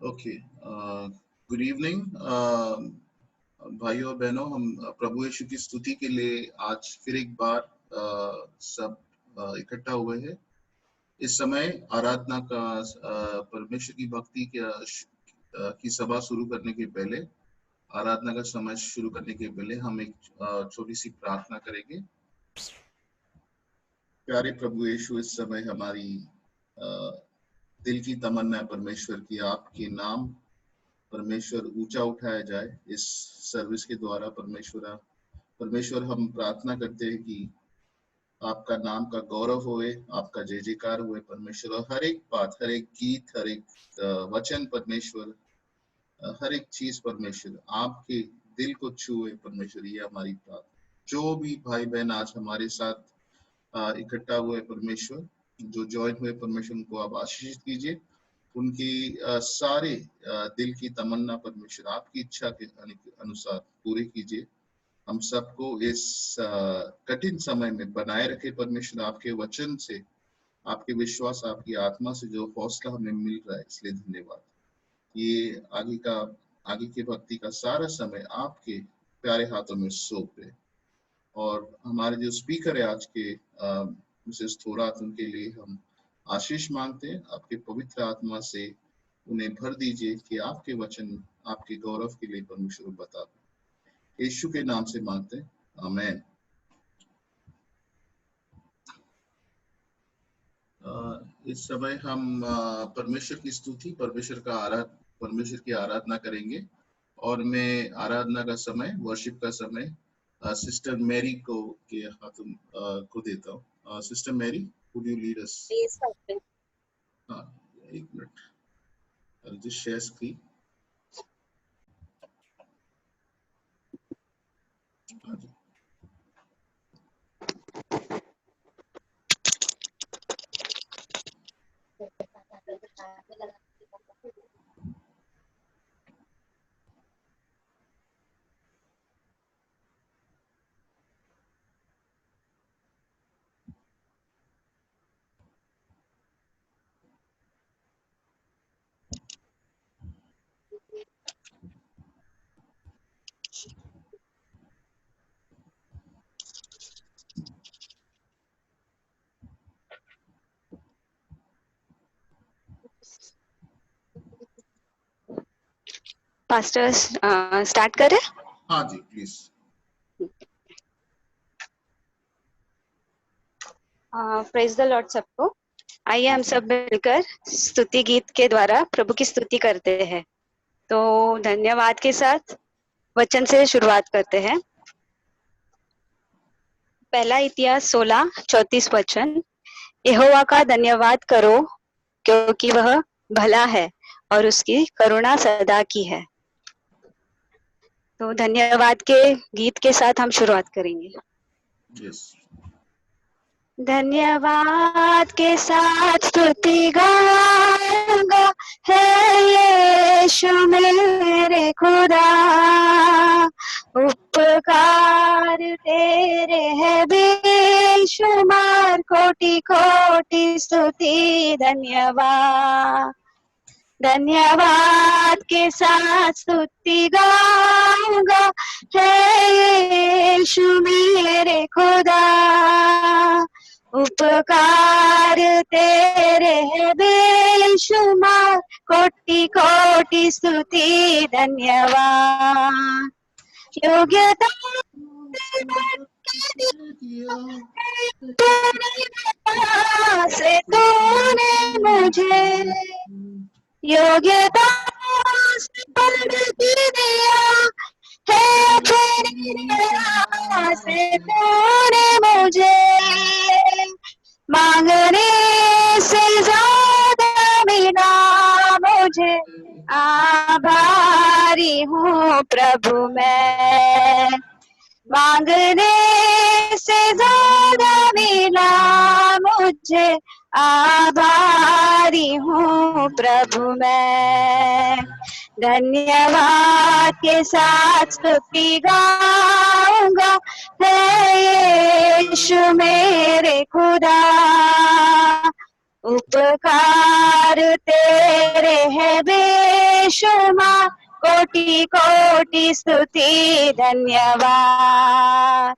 Okay, good evening भाइयों और बहनों। हम प्रभु यीशु की स्तुति के लिए आज फिर एक बार सब इकट्ठा हुए हैं। इस समय आराधना का परमेश्वर की भक्ति की सभा शुरू करने के पहले, आराधना का समय शुरू करने के पहले हम एक छोटी सी प्रार्थना करेंगे। प्यारे प्रभु यीशु, इस समय हमारी दिल की तमन्ना है परमेश्वर की आपके नाम परमेश्वर ऊंचा उठाया जाए इस सर्विस के द्वारा। परमेश्वर हम प्रार्थना करते हैं कि आपका नाम का गौरव होए, आपका जय जयकार हुए परमेश्वर। और हर एक बात, हर एक गीत, हर एक वचन परमेश्वर, हर एक चीज परमेश्वर आपके दिल को छुए परमेश्वर। ये हमारी प्रार्थना। जो भी भाई बहन आज हमारे साथ इकट्ठा हुए परमेश्वर, जो ज्वाइन हुए परमेश्वर, उनको आप आशीष कीजिए। उनकी सारे दिल की तमन्ना परमेश्वर आपकी इच्छा के अनुसार पूरी कीजिए। हम सबको इस कठिन समय में बनाए रखे परमेश्वर। आपके वचन से, आपके विश्वास, आपकी आत्मा से जो हौसला हमें मिल रहा है, इसलिए धन्यवाद। ये आगे की भक्ति का सारा समय आपके प्यारे हाथों में सौंप है। और हमारे जो स्पीकर है आज के मिसेस थोरात, उनके लिए हम आशीष मांगते हैं। आपके पवित्र आत्मा से उन्हें भर दीजिए कि आपके वचन आपके गौरव के लिए परमेश्वर बता दे। यीशु के नाम से मांगते हैं, आमेन। इस समय हम परमेश्वर की स्तुति, परमेश्वर की आराधना करेंगे। और मैं आराधना का समय, वर्शिप का समय सिस्टर मैरी के हाथों को देता हूँ। Sister Mary, would you lead us? हाँ, एक minute, just share screen. Pastor start करें? हाँ जी, प्लीज। प्रेज द लॉर्ड सबको। आइए हम सब मिलकर स्तुति गीत के द्वारा प्रभु की स्तुति करते हैं। तो धन्यवाद के साथ वचन से शुरुआत करते हैं। पहला इतिहास 16:34 वचन। यहोवा का धन्यवाद करो क्योंकि वह भला है और उसकी करुणा सदा की है। तो धन्यवाद के गीत के साथ हम शुरुआत करेंगे। yes. धन्यवाद के साथ स्तुति गाऊंगा, है यीशु मेरे खुदा। उपकार तेरे है बेशुमार, कोटि कोटि स्तुति धन्यवाद। धन्यवाद के साथ स्तुति गाऊंगा, है यीशु मेरे खुदा। उपकार तेरे है बेशुमार, कोटि कोटि स्तुति धन्यवाद। योग्यता से तूने मुझे योग्यता से बढ़ दिया है, से तूने मुझे मांगने से ज्यादा मिला मुझे। आभारी हूँ प्रभु मैं, मांगने से ज्यादा मिला मुझे। आभारी हूँ प्रभु मैं। धन्यवाद के साथ स्तुति गाऊंगा, है यीशु मेरे खुदा। उपकार तेरे है यीशु माँ कोटि कोटि स्तुति धन्यवाद।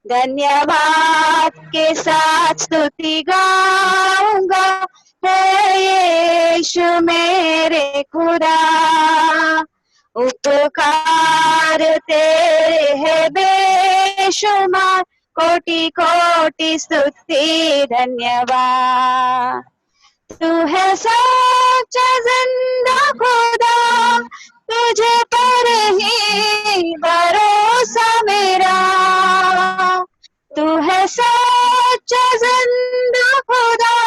धन्यवाद के साथ स्तुति गाऊंगा, हे यीशु मेरे खुदा। उपकार तेरे है बेशुमार, कोटि कोटि स्तुति धन्यवाद। तू है सच्चा जिंदा खुदा, तुझे पर ही भरोसा मेरा। तू है सच्चा जिंदा खुदा,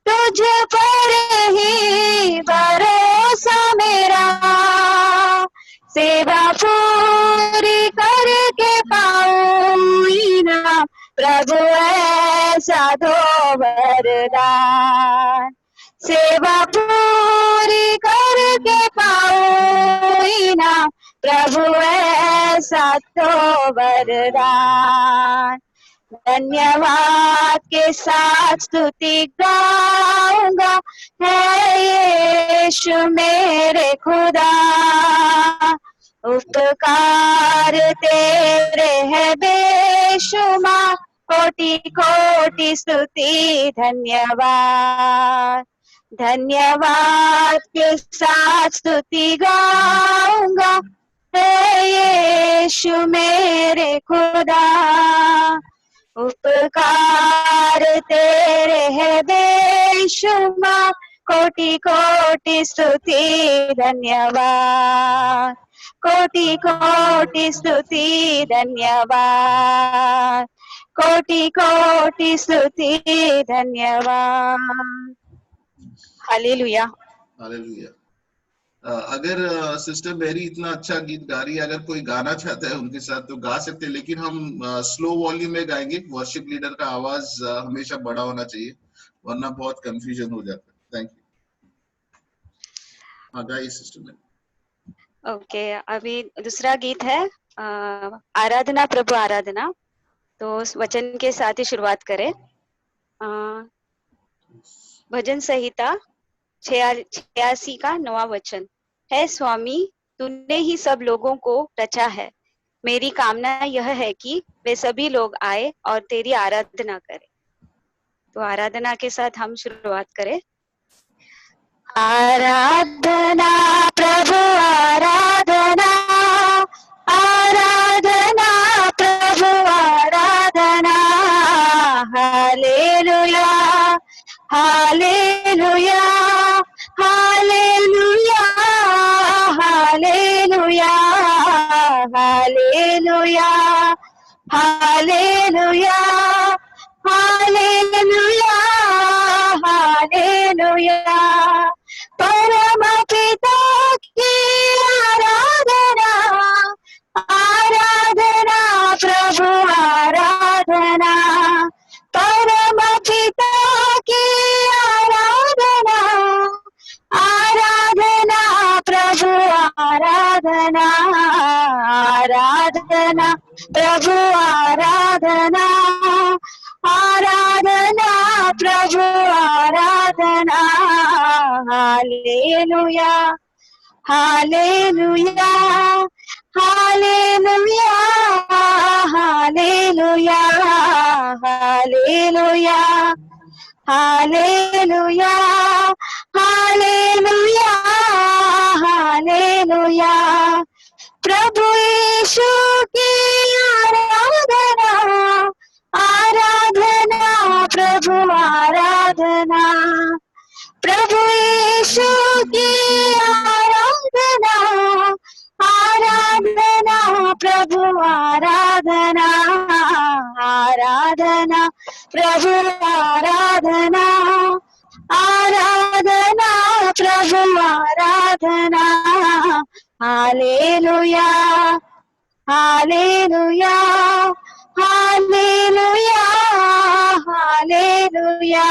तुझे पर ही भरोसा मेरा। सेवा पूरी करके पाऊं इनाम, प्रभु ऐसा दो वरदान। सेवा पूरी करके पाऊं इनाम, प्रभु ऐसा दो वरदान। धन्यवाद के साथ स्तुति गाऊंगा, है यीशु मेरे खुदा। उपकार तेरे है बेशुमार, कोटि कोटि स्तुति धन्यवाद। धन्यवाद के साथ स्तुति गाऊंगा, हे यीशु मेरे खुदा। उपकार तेरे है बेशुमार, कोटि कोटि स्तुति धन्यवाद। कोटि कोटि स्तुति धन्यवाद। कोटि कोटि स्तुति धन्यवाद। हालेलुया। हालेलुया। अगर सिस्टर मेरी इतना अच्छा गीत गा रही है, अगर कोई गाना चाहता है उनके साथ तो गा सकते हैं, लेकिन हम स्लो वॉल्यूम में गाएंगे। वर्शिप लीडर का आवाज हमेशा बड़ा होना चाहिए, वरना बहुत कंफ्यूजन हो जाता है। Thank you. हाँ गाइए सिस्टर मेरी। ओके, अभी दूसरा गीत है आराधना प्रभु आराधना। तो उस वचन के साथ ही शुरुआत करें। भजन संहिता 86 का 9वां वचन है। स्वामी तूने ही सब लोगों को रचा है, मेरी कामना यह है कि वे सभी लोग आए और तेरी आराधना करें। तो आराधना के साथ हम शुरुआत करें। आराधना प्रभु आराधना, आराधना प्रभु आराधना। हालेलुया हालेलुया हालेलुया हालेलुया हालेलुया हालेलुया हालेलुया हालेलुया। परम पिता की आराधना, आराधना प्रभु आराधना। परम पिता की आराधना, आराधना प्रभु आराधना। आराधना प्रभु आराधना, आराधना प्रभु आराधना। हालेलुया हालेलुया हालेलुया हालेलुया हालेलुया हालेलुया हालेलुया हालेलुया। प्रभु यीशु की आराधना, आराधना प्रभु आराधना। प्रभु यीशु की आराधना, आराधना प्रभु आराधना। आराधना प्रभु आराधना, आराधना प्रभु आराधना। हालेलुया हालेलुया हालेलुया हालेलुया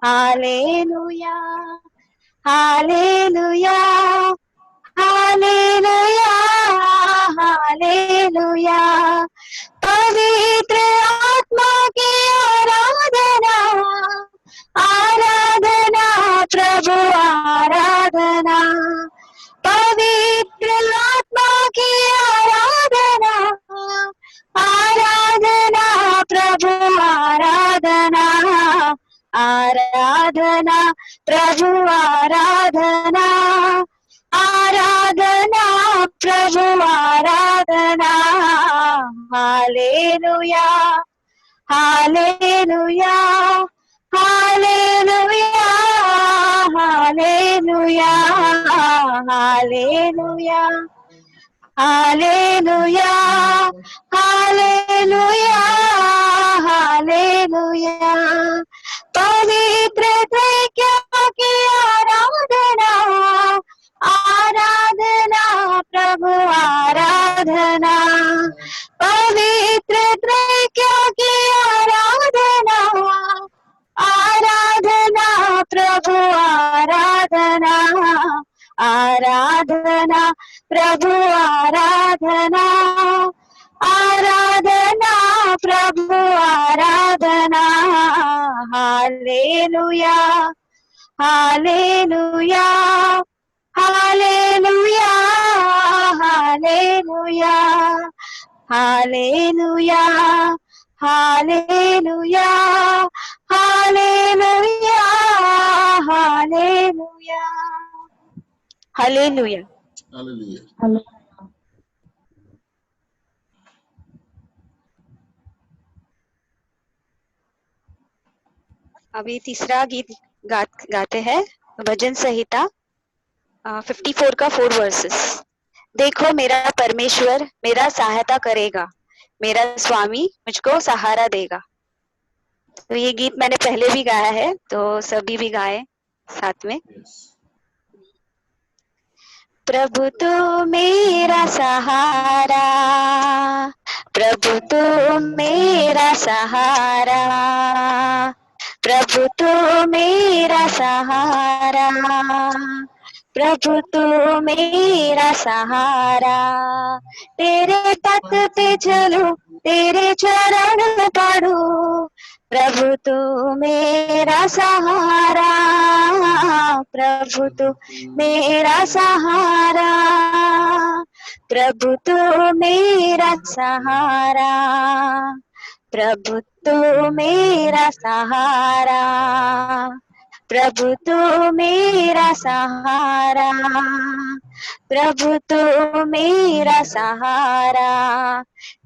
हालेलुया हालेलुया हालेलुया हालेलुया। पवित्र आत्मा की आराधना, आराधना प्रभु आराधना। आराधना प्रभु आराधना, आराधना प्रभु आराधना, हालेलुया हालेलुया हालेलुया हालेलुया हालेलुया हालेलुया हालेलुया हालेलुया। पवित्र तृतीया की आराधना, आराधना प्रभु आराधना, पवित्र तृतीया की आराधना, आराधना प्रभु आराधना, आराधना प्रभु आराधना, आराधना प्रभु आराधना, हालेलुया हालेलुया हालेलुया हालेलुया हालेलुया हालेलुया हालेलुया हालेलुया हालेलुया। हालेलुया। अभी तीसरा गीत गाते हैं, भजन संहिता 54 का 4 वर्सेस। देखो मेरा परमेश्वर मेरा सहायता करेगा, मेरा स्वामी मुझको सहारा देगा। तो ये गीत मैंने पहले भी गाया है, तो सभी भी गाए साथ में। प्रभु तो मेरा सहारा, प्रभु तो मेरा सहारा, प्रभु तो मेरा सहारा, प्रभु तू मेरा सहारा। तेरे पथ पे चलूं, तेरे चरण में पढ़ूं, प्रभु तू मेरा सहारा, प्रभु तू मेरा सहारा, प्रभु तू मेरा सहारा, प्रभु तू मेरा सहारा, प्रभु तू मेरा सहारा, प्रभु तू मेरा सहारा।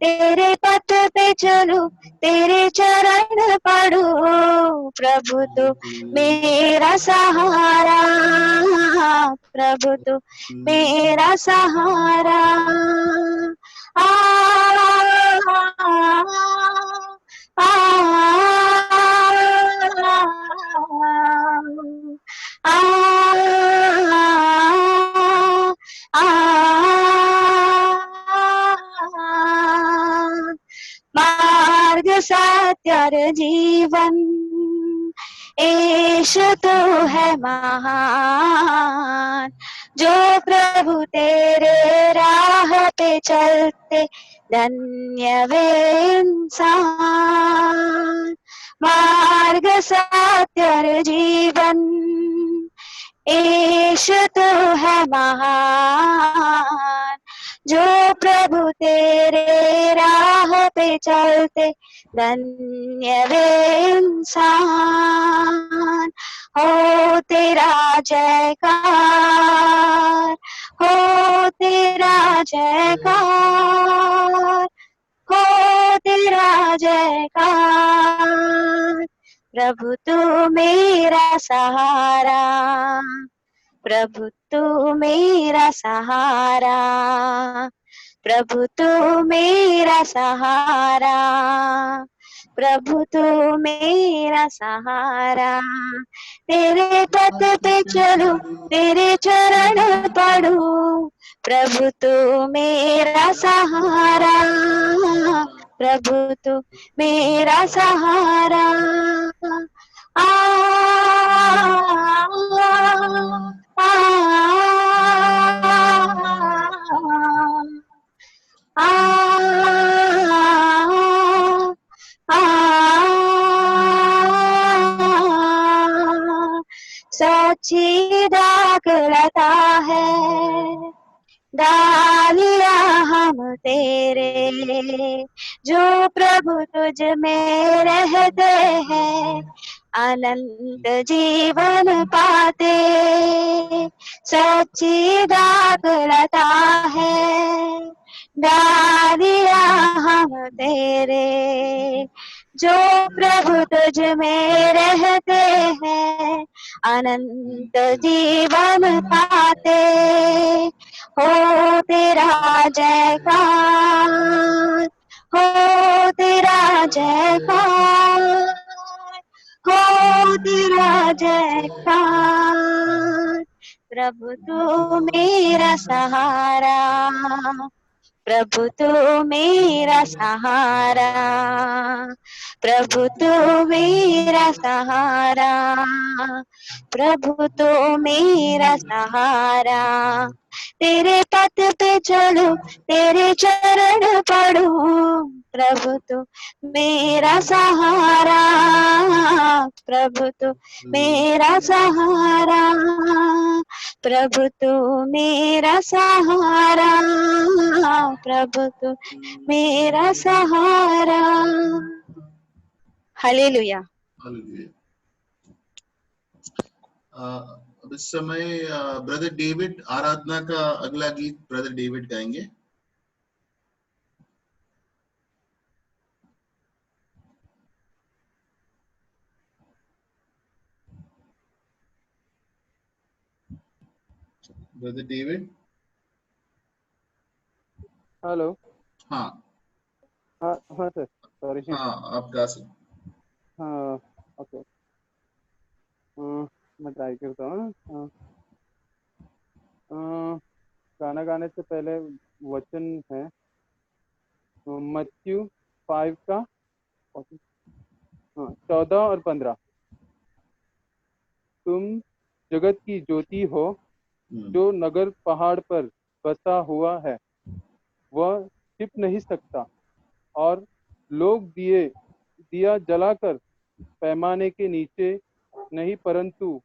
तेरे पथ पे चलूं, तेरे चरण पढ़ूं, प्रभु तू मेरा सहारा, प्रभु तू मेरा सहारा। आ, आ, मार्ग सत्य और जीवन, यीशु तो है महान। जो प्रभु तेरे राह पे चलते, धन्य वे इंसान। मार्ग सत्य और जीवन, यीशु तो है महान। जो प्रभु तेरे राह पे चलते, धन्य वे इंसान। हो तेरा जयकार, हो तेरा जयकार, हो तेरा जयकार। प्रभु तू मेरा सहारा, प्रभु तू मेरा सहारा, प्रभु तू मेरा सहारा, प्रभु तू मेरा सहारा। तेरे पथ पे चलूं, तेरे चरण पढ़ूं, प्रभु तू मेरा सहारा, प्रभु तू मेरा सहारा। आ, आ, आ, सच्ची दाखलता है, डालिया हम तेरे, जो प्रभु तुझ में रहते हैं, अनंत जीवन पाते सच्चिदात्मता है। डालिया हम तेरे जो प्रभु तुझ में रहते हैं, अनंत जीवन पाते। हो तेरा जयकार, हो तेरा जयकार, हो तेरा जयकार। प्रभु तू मेरा सहारा, प्रभु तू मेरा सहारा, प्रभु तू मेरा सहारा, प्रभु तू मेरा सहारा। तेरे पथ पे चलूं, तेरे चरण पढ़ूं, प्रभु तू मेरा सहारा, प्रभु तू मेरा सहारा, प्रभु तू मेरा सहारा, प्रभु तू मेरा सहारा। हालेलुया। हालेलुया। अब इस समय ब्रदर डेविड आराधना का अगला गीत ब्रदर डेविड गाएंगे। Brother David. हेलो। हाँ हाँ हाँ सर, सॉरी। हाँ, आप गा सकते। हाँ ओके, मैं ट्राई करता हूँ। गाना गाने से पहले वचन है मत्थयू 5 का 14 और 15। तुम जगत की ज्योति हो, जो नगर पहाड़ पर बसा हुआ है वह छिप नहीं सकता, और लोग दिया जलाकर पैमाने के नीचे नहीं परंतु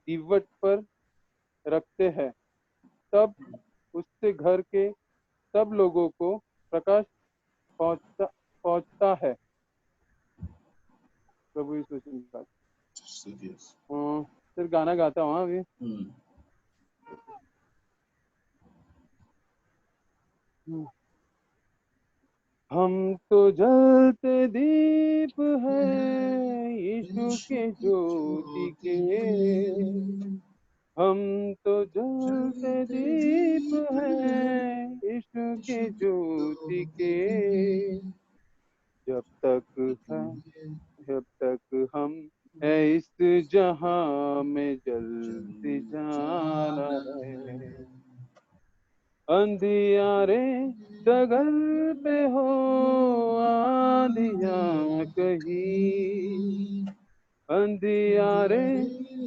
दीवट पर रखते हैं, तब उससे घर के सब लोगों को प्रकाश पहुंचता है। प्रभु यीशु मसीह। फिर गाना गाता हूँ अभी। हम तो जलते दीप हैं यीशु के ज्योति के, हम तो जलते दीप हैं यीशु के ज्योति के। जब तक हम है इस जहां में जलते जाना है। अंधियारे डगर पे हो आंधियां कहीं, अंधियारे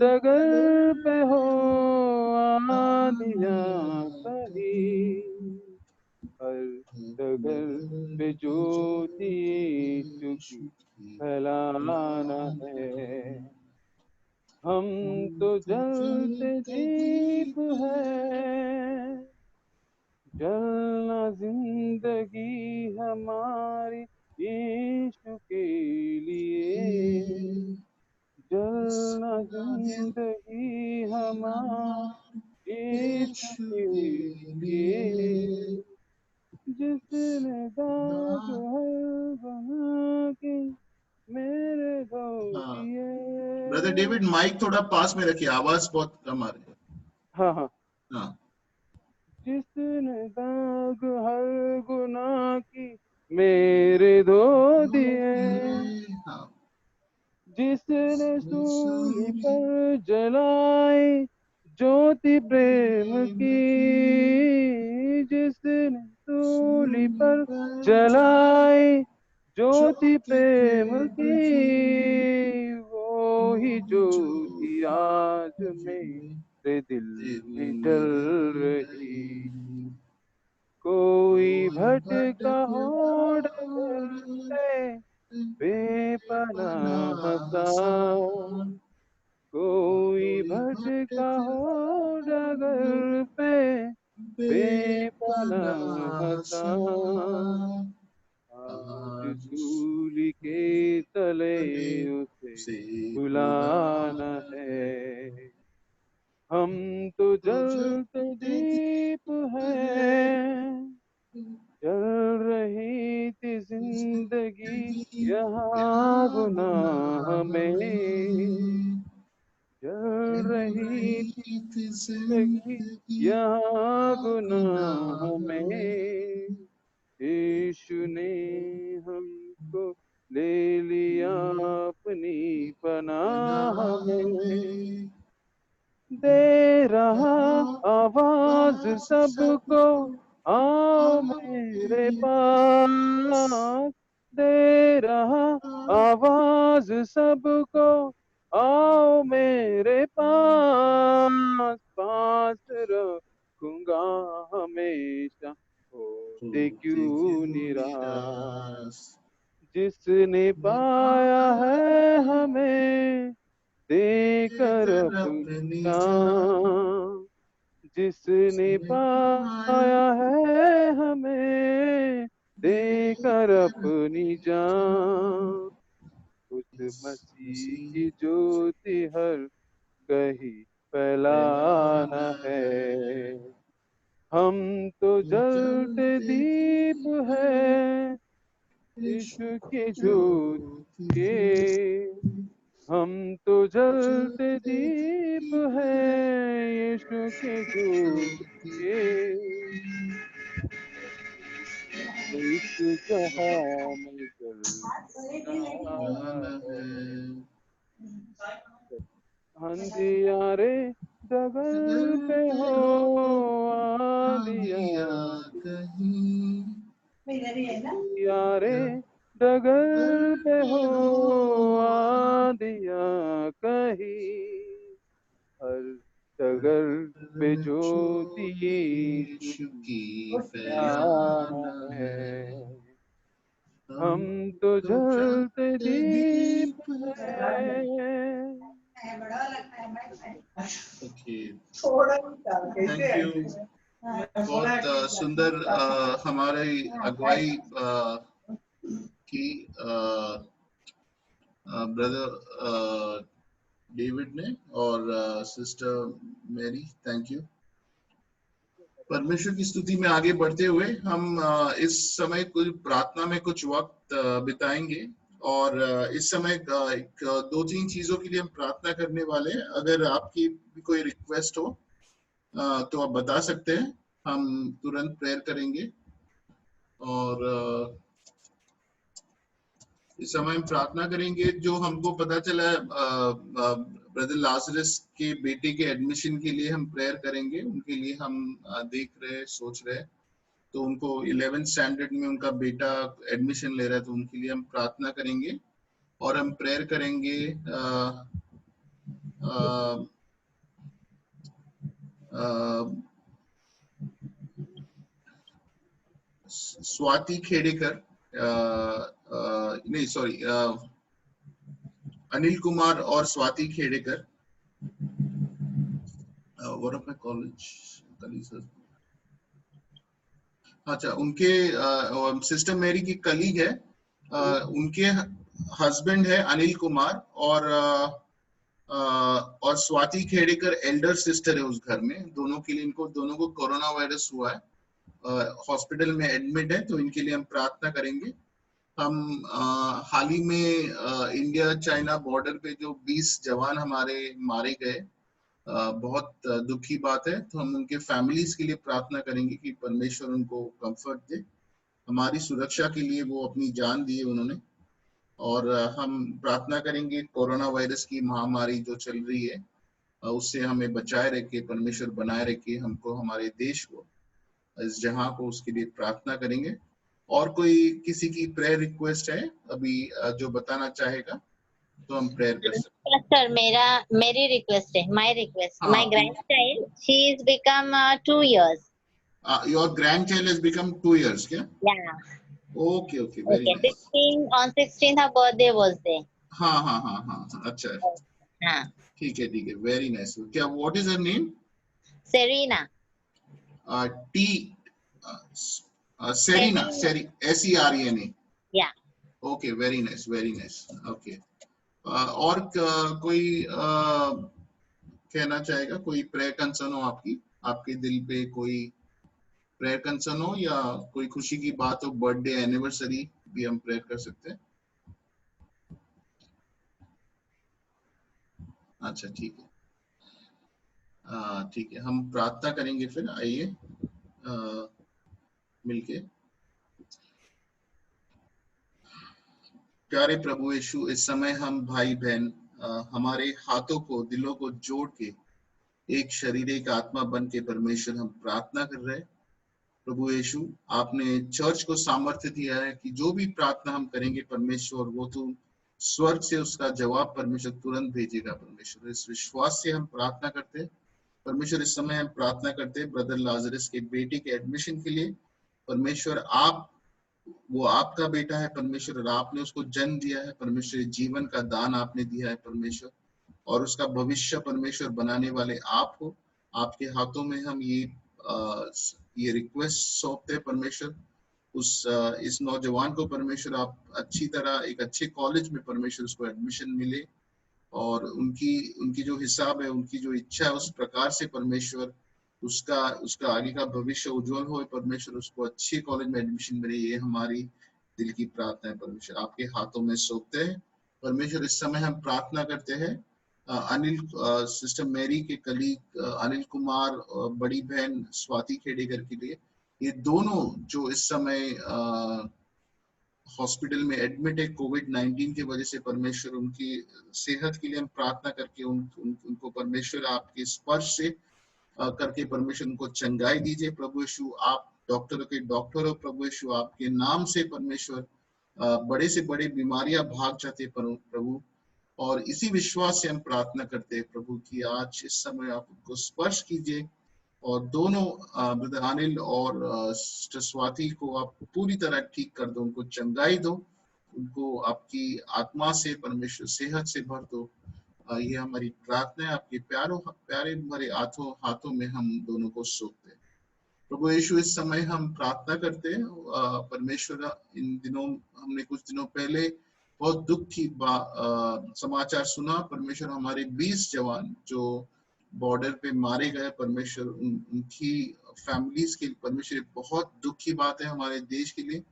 डगर पे हो आंधियां कहीं, हर डगर पे ज्योति यीशु की फैलाना है। हम तो जलते दीप है, जलना जिंदगी हमारी यीशु के लिए, जलना जिंदगी हमारी यीशु के लिए। जिसने दाग हर बना के मेरे धो दिए। ब्रदर डेविड माइक थोड़ा पास में रखिए, आवाज बहुत कम आ रही है। हाँ हाँ हाँ। जिसने दाग हर गुनाह की मेरे धो दिए, जिसने सूली पर जलाई ज्योति प्रेम की, जिसने सूली पर जलाई ज्योति प्रेम की, वो ही ज्योति आज मेरे दिल में जल रही। कोई भटका हो डगर पे बेपनाह सा, कोई भटका हो डगर पे बेपनाह सा, आज सूली के तले उसे से बुलाना है। हम तो जलते दीप हैं, चल रही थी जिंदगी यहाँ गुनाह में, चल रही थी जिंदगी यहाँ गुनाह में, यीशु ने हमको ले लिया अपनी पनाह में। दे रहा आवाज सबको, आओ मेरे पास, दे रहा आवाज सबको, आओ मेरे पास, पास रखूंगा हमेशा, होते क्यों निराश। जिसने पाया है हमें देकर अपनी जान, जिसने पाया है हमें देकर अपनी जान, उस मसीह की ज्योति हर कहीं फैलाना है। हम तो जलते दीप हैं, यीशु की ज्योति के, हम तो जलते दीप हैं, यीशु के ज्योति के, इस जहां में जलना है। अंधियारे डगर पे हो आंधिया कहीं, यारे डगर पे हो आंधिया कहीं, हर डगर पे ज्योति यीशु की फैलाना फैलाना है। है। हम तो जलते दीप हैं। Thank you. बहुत सुंदर हमारी अगुवाई की ब्रदर डेविड ने और सिस्टर मैरी, थैंक यू। परमेश्वर की स्तुति में आगे बढ़ते हुए हम इस समय कुछ प्रार्थना में कुछ वक्त बिताएंगे और इस समय एक 2-3 चीजों के लिए हम प्रार्थना करने वाले हैं। अगर आपकी भी कोई रिक्वेस्ट हो तो आप बता सकते हैं, हम तुरंत प्रेयर करेंगे। और इस समय हम प्रार्थना करेंगे। जो हमको पता चला ब्रदर लाजरस के बेटे के एडमिशन के लिए हम प्रेयर करेंगे, उनके लिए हम देख रहे, सोच रहे। तो उनको 11th स्टैंडर्ड में उनका बेटा एडमिशन ले रहा है, तो उनके लिए हम प्रार्थना करेंगे और हम प्रेयर करेंगे स्वाति खेड़ेकर, नहीं सॉरी, अनिल कुमार और Swati Khedekar, one of my college. अच्छा, उनके सिस्टर मेरी की कलीग है, उनके हस्बैंड है अनिल कुमार और स्वाति खेड़ेकर एल्डर सिस्टर है उस घर में। दोनों के लिए, इनको दोनों को कोरोना वायरस हुआ है, हॉस्पिटल में एडमिट है, तो इनके लिए हम प्रार्थना करेंगे। हम हाल ही में इंडिया चाइना बॉर्डर पे जो 20 जवान हमारे मारे गए, बहुत दुखी बात है, तो हम उनके फैमिलीज के लिए प्रार्थना करेंगे कि परमेश्वर उनको कंफर्ट दे। हमारी सुरक्षा के लिए वो अपनी जान दी है उन्होंने। और हम प्रार्थना करेंगे कोरोना वायरस की महामारी जो चल रही है, उससे हमें बचाए रखे परमेश्वर, बनाए रखे हमको, हमारे देश को, इस जहां को, उसके लिए प्रार्थना करेंगे। और कोई किसी की प्रेयर रिक्वेस्ट है अभी जो बताना चाहेगा तो हम प्रेयर कर सकते हैं। सर, मेरी रिक्वेस्ट है, my request, my grandchild, she is become 2 years. Your grandchild has become 2 years, क्या? Yeah. Okay, very nice. On 16th her birthday was there. हाँ, अच्छा है। हाँ, ठीक है, वेरी नाइस। क्या, what is her name? Serena. Serena, Serena, SERENA. Yeah. Okay, very nice, okay. और कोई कहना चाहेगा, कोई प्रेयर कंसर्न हो आपकी, आपके दिल पे कोई प्रेयर कंसर्न हो या कोई खुशी की बात हो, बर्थडे एनिवर्सरी भी हम प्रेयर कर सकते हैं। अच्छा ठीक है, ठीक है, हम प्रार्थना करेंगे फिर। आइए मिलके। प्यारे प्रभु यीशु, इस समय हम भाई बहन हमारे हाथों को, दिलों को जोड़ के एक शरीर एक आत्मा बन के परमेश्वर हम प्रार्थना कर रहे हैं। प्रभु यीशु, आपने चर्च को सामर्थ्य दिया है कि जो भी प्रार्थना हम करेंगे परमेश्वर, वो तो स्वर्ग से उसका जवाब परमेश्वर तुरंत भेजेगा। परमेश्वर, इस विश्वास से हम प्रार्थना करते हैं। परमेश्वर, इस समय हम प्रार्थना करते हैं ब्रदर लाजरस के बेटे के एडमिशन के लिए। परमेश्वर, आप, वो आपका बेटा है परमेश्वर, और आपने उसको जन्म दिया है परमेश्वर, जीवन का दान आपने दिया है परमेश्वर, और उसका भविष्य परमेश्वर बनाने वाले आप हो। आपके हाथों में हम ये रिक्वेस्ट सौंपते हैं परमेश्वर। इस नौजवान को परमेश्वर आप अच्छी तरह एक अच्छे कॉलेज में परमेश्वर उसको एडमिशन मिले, और उनकी उनकी जो हिसाब है, उनकी जो इच्छा है, उस प्रकार से परमेश्वर उसका उसका आगे का भविष्य उज्जवल हो परमेश्वर, उसको अच्छे कॉलेज में एडमिशन मिले। ये हमारी दिल की प्रार्थना है परमेश्वर, आपके हाथों में सौंपते हैं परमेश्वर। इस समय हम प्रार्थना करते हैं अनिल, सिस्टर मैरी के कलीग अनिल कुमार, बड़ी बहन स्वाति खेड़ेकर के लिए। ये दोनों जो इस समय हॉस्पिटल में एडमिट है कोविड-19 की वजह से, परमेश्वर उनकी सेहत के लिए हम प्रार्थना करके उनको परमेश्वर आपके स्पर्श से करके परमेश्वर उनको चंगाई दीजिए। प्रभु यीशु, आप डॉक्टरों के डॉक्टर हो प्रभु यीशु, आपके नाम से परमेश्वर बड़े से बड़े बीमारियां भाग जाते प्रभु, और इसी विश्वास से हम प्रार्थना करते हैं प्रभु कि आज इस समय आप उनको स्पर्श कीजिए, और दोनों ब्रदर अनिल और सिस्टर स्वाति को आप पूरी तरह ठीक कर दो, उनको चंगाई दो, उनको आपकी आत्मा से परमेश्वर सेहत से भर दो। ये हमारी प्रार्थना है, आपके प्यारे भरे हाथों में हम दोनों को सौंपते हैं। प्रभु यीशु, इस समय हम प्रार्थना करते हैं परमेश्वर, इन दिनों हमने कुछ दिनों पहले बहुत दुख की समाचार सुना परमेश्वर। हमारे 20 जवान जो बॉर्डर पे मारे गए परमेश्वर, उनकी फैमिलीज के परमेश्वर बहुत दुख की बात है हमारे देश के लिए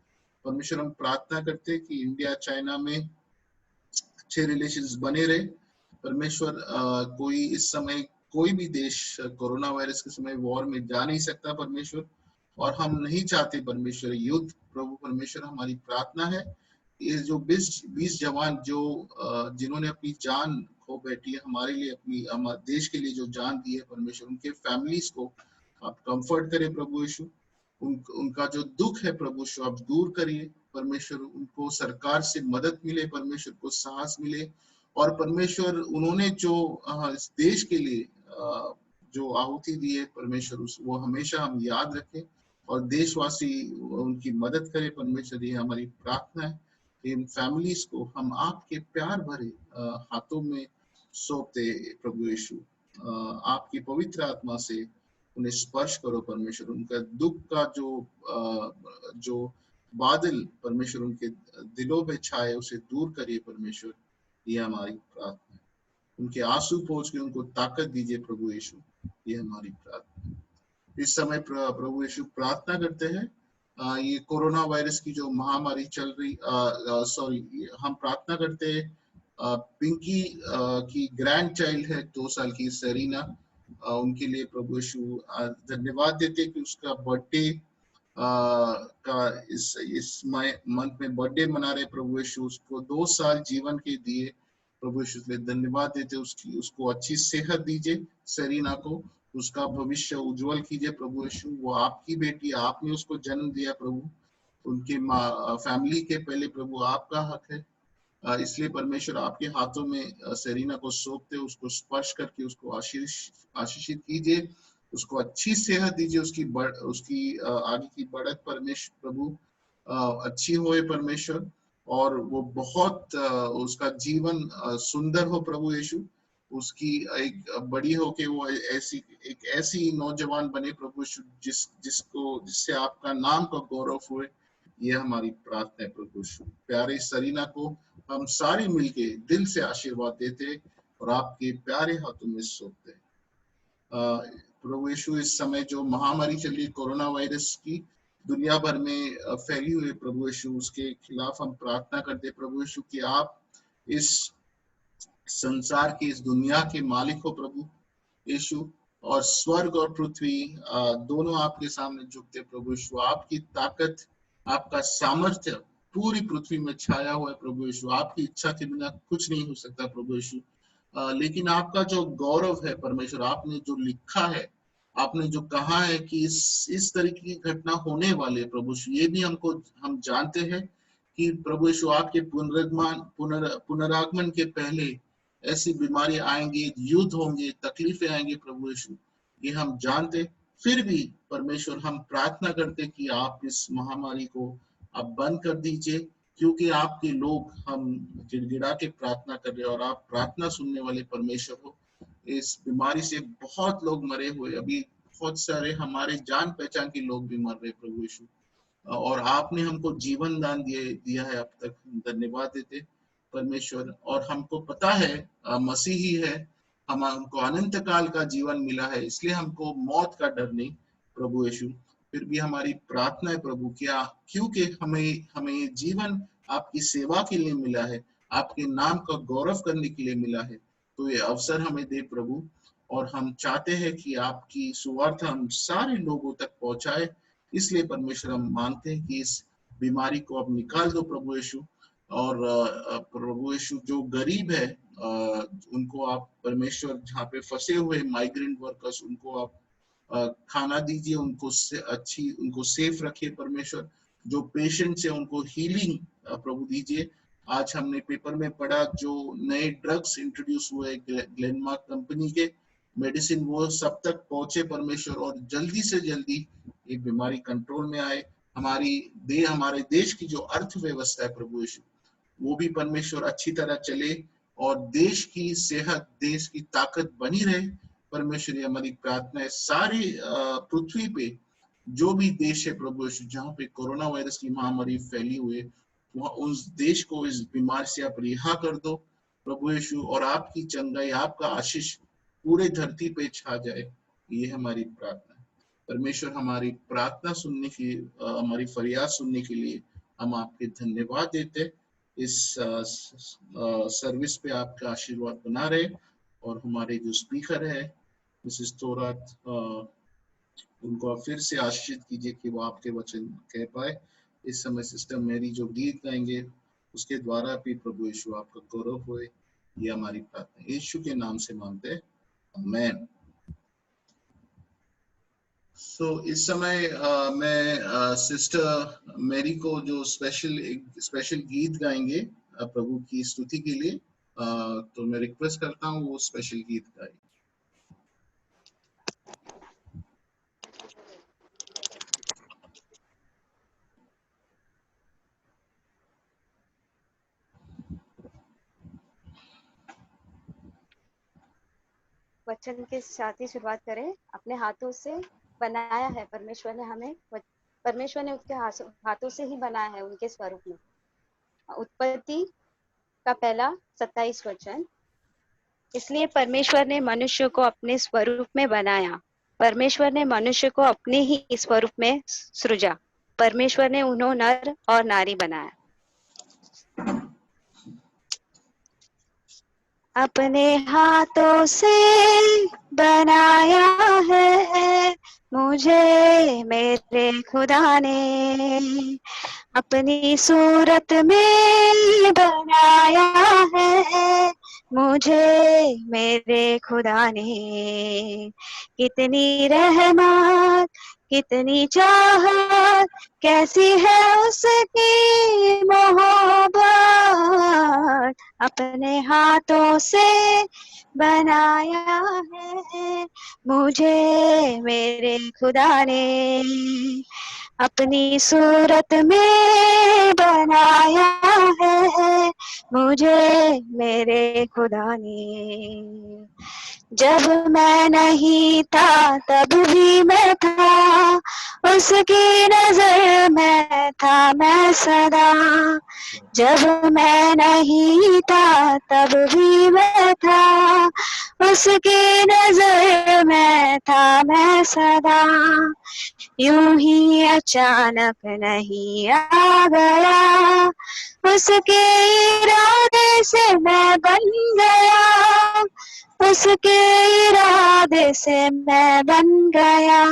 परमेश्वर। हम प्रार्थना करते हैं कि इंडिया चाइना में अच्छे रिलेशंस बने रहे परमेश्वर। कोई इस समय कोई भी देश कोरोना वायरस के समय वॉर में जा नहीं सकता परमेश्वर, और हम नहीं चाहते परमेश्वर युद्ध। प्रभु परमेश्वर, हमारी प्रार्थना है ये जो 20 जवान जो जिन्होंने अपनी जान खो बैठी है हमारे लिए, अपनी हमारे देश के लिए जो जान दी है परमेश्वर, उनके फैमिलीज को आप कंफर्ट करें प्रभु यीशु। उनका जो दुख है प्रभु यीशु आप दूर करिए परमेश्वर, उनको सरकार से मदद मिले परमेश्वर, को साहस मिले, और परमेश्वर उन्होंने जो इस देश के लिए जो आहुति दी है परमेश्वर, वो हमेशा हम याद रखें, और देशवासी उनकी मदद करें परमेश्वर। ये हमारी प्रार्थना है। इन फैमिलीज को हम आपके प्यार भरे हाथों में सौंपते प्रभु यीशु। आपकी पवित्र आत्मा से उन्हें स्पर्श करो परमेश्वर, उनका दुख का जो बादल परमेश्वर उनके दिलों में छाए उसे दूर करिए परमेश्वर। ये हमारी प्रार्थना है। उनके आंसू पोंछ के उनको ताकत दीजिए प्रभु यीशु, ये हमारी प्रार्थना है। इस समय प्रभु यीशु प्रार्थना करते हैं ये कोरोना वायरस की जो महामारी चल रही, हम प्रार्थना करते हैं पिंकी की ग्रैंड चाइल्ड है 2 साल की सेरीना, उनके लिए प्रभु यीशु धन्यवाद देते कि उसका बर्थडे का इस मंथ में बर्थडे मना रहे प्रभु यीशु, उसको 2 साल जीवन के दिए प्रभु यीशु, इसलिए धन्यवाद देते उसको अच्छी सेहत दीजिए सेरीना को, उसका भविष्य उज्जवल कीजिए प्रभु यीशु। वो आपकी बेटी, आपने उसको जन्म दिया प्रभु, उनके फैमिली के पहले प्रभु आपका हक है, इसलिए परमेश्वर आपके हाथों में सेरीना को सौंपते, उसको स्पर्श करके उसको आशीषित कीजिए, उसको अच्छी सेहत दीजिए, उसकी आगे की बढ़त परमेश्वर प्रभु अच्छी होए परमेश्वर, और वो बहुत उसका जीवन सुंदर हो प्रभु यीशु, उसकी एक बड़ी हो के वो ऐसी नौजवान बने प्रभु यीशु जिससे आपका नाम का गौरव हुए। ये हमारी प्रार्थना है प्रभु यीशु। प्यारे सरीना को हम सारे मिलके दिल से आशीर्वाद देते और आपके प्यारे हाथों में सौंपते। प्रभु यीशु, इस समय जो महामारी चली कोरोना वायरस की दुनिया भर में फैली हुई, प्रभु यीशु उसके खिलाफ हम प्रार्थना करते प्रभु यीशु कि आप इस संसार की, इस दुनिया के मालिक हो प्रभु यीशु, और स्वर्ग और पृथ्वी दोनों आपके सामने झुकते प्रभु यीशु। आपकी ताकत, आपका सामर्थ्य पूरी पृथ्वी में छाया हुआ है प्रभु यीशु। आपकी इच्छा के बिना कुछ नहीं हो सकता प्रभु यीशु। लेकिन आपका जो गौरव है परमेश्वर, आपने जो लिखा है, आपने जो कहा है कि इस तरीके की घटना होने वाली है प्रभु यीशु, ये भी हम जानते हैं कि प्रभु यीशु आपके पुनरागमन के पहले ऐसी बीमारी आएंगी, युद्ध होंगे, तकलीफें आएंगी प्रभु यीशु, ये हम जानते। फिर भी परमेश्वर हम प्रार्थना करते कि आप इस महामारी को आप बंद कर दीजिए, क्योंकि आपके लोग, हम गिड़गिड़ा के प्रार्थना कर रहे हैं और आप प्रार्थना सुनने वाले परमेश्वर हो। इस बीमारी से बहुत लोग मरे हुए, अभी बहुत सारे हमारे जान पहचान के लोग भी मर रहे प्रभु यीशु, और आपने हमको जीवन दान दिया है, अब तक धन्यवाद देते परमेश्वर। और हमको पता है मसीह ही है, हमको अनंत काल का जीवन मिला है, इसलिए हमको मौत का डर नहीं प्रभु यीशु। फिर भी हमारी प्रार्थना है प्रभु, क्या क्योंकि हमें ये जीवन आपकी सेवा के लिए मिला है, आपके नाम का गौरव करने के लिए मिला है, तो ये अवसर हमें दे प्रभु। और हम चाहते हैं कि आपकी सुवार्ता हम सारे लोगों तक पहुंचाए, इसलिए परमेश्वर हम मांगते हैं कि इस बीमारी को अब निकाल दो प्रभु यीशु। और प्रभु यीशु जो गरीब है उनको आप परमेश्वर, जहाँ पे फंसे हुए माइग्रेंट वर्कर्स, उनको आप खाना दीजिए, उनको उनको सेफ रखिए परमेश्वर। जो पेशेंट्स है उनको हीलिंग प्रभु दीजिए। आज हमने पेपर में पढ़ा जो नए ड्रग्स इंट्रोड्यूस हुए ग्लेनमार्क कंपनी के मेडिसिन, वो सब तक पहुंचे परमेश्वर, और जल्दी से जल्दी ये बीमारी कंट्रोल में आए। हमारे देश की जो अर्थव्यवस्था है प्रभु यीशु, वो भी परमेश्वर अच्छी तरह चले, और देश की सेहत, देश की ताकत बनी रहे परमेश्वर। ये हमारी प्रार्थना है। सारी पृथ्वी पे जो भी देश है प्रभु यीशु, जहाँ पे कोरोना वायरस की महामारी फैली हुई है, वहाँ उस देश को इस बीमारी से आप रिहा कर दो प्रभु यीशु, और आपकी चंगाई, आपका आशीष पूरे धरती पे छा जाए, ये हमारी प्रार्थना है परमेश्वर। हमारी प्रार्थना सुनने की, हमारी फरियाद सुनने के लिए हम आपके धन्यवाद देते। इस सर्विस पे आपका आशीर्वाद बना रहे, और हमारे जो स्पीकर है मिसेस तोरात, उनको आप फिर से आशीषित कीजिए कि वो आपके वचन कह पाए। इस समय सिस्टर मेरी जो गीत गाएंगे उसके द्वारा भी प्रभु यीशु आपका गौरव होए, ये हमारी प्रार्थना यीशु के नाम से मांगते हैं, आमीन। इस समय मैं सिस्टर मेरी को जो स्पेशल गीत गाएंगे प्रभु की स्तुति के लिए, तो मैं रिक्वेस्ट करता हूँ वो स्पेशल गीत गाए। वचन के साथ ही शुरुआत करें। अपने हाथों से बनाया है परमेश्वर ने हमें, परमेश्वर ने उसके हाथों से ही बनाया है उनके स्वरूप में। उत्पत्ति का पहला 27 वचन, इसलिए परमेश्वर ने मनुष्य को अपने स्वरूप में बनाया, परमेश्वर ने मनुष्य को अपने ही स्वरूप में सृजा, परमेश्वर ने उन्हें नर और नारी बनाया। अपने हाथों से बनाया है मुझे मेरे खुदा ने, अपनी सूरत में बनाया है मुझे मेरे खुदा ने। कितनी रहमत, कितनी चाहत, कैसी है उसकी मोहब्बत, अपने हाथों से बनाया है मुझे मेरे खुदा ने, अपनी सूरत में बनाया है मुझे मेरे खुदा ने। जब मैं नहीं था तब भी मैं था, उसकी नजर में था मैं सदा, जब मैं नहीं था तब भी मैं था, उसकी नजर में था मैं सदा। यूं ही अचानक नहीं आ गया, उसके इरादे से मैं बन गया, उसके इरादे से मैं बन गया,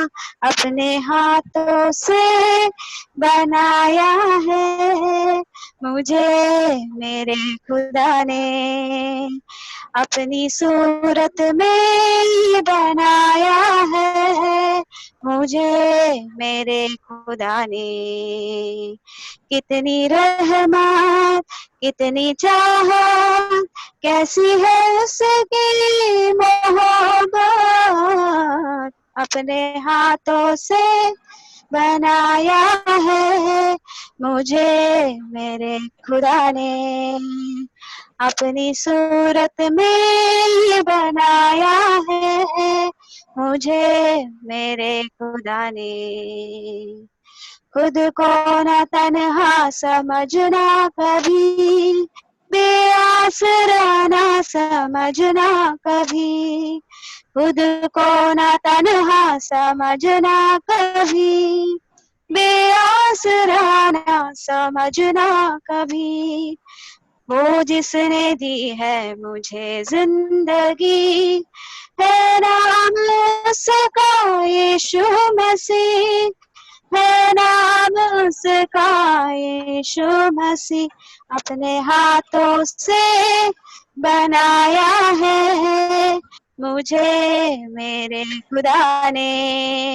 अपने हाथों से बनाया है मुझे मेरे खुदा ने, अपनी सूरत में बनाया है मुझे मेरे खुदा ने। कितनी रहमत, कितनी चाहत, कैसी है उसकी मोहब्बत, अपने हाथों से बनाया है मुझे मेरे खुदा ने, अपनी सूरत में बनाया है मुझे मेरे खुदा ने। खुद को न तन्हा समझना कभी, बेआसरा न समझना कभी, खुद को न तन्हा समझना कभी, बेआसरा न समझना कभी। वो जिसने दी है मुझे जिंदगी, है नाम उसका यीशु मसीह, है नाम उसका यीशु मसीह, अपने हाथों से बनाया है मुझे मेरे खुदा ने,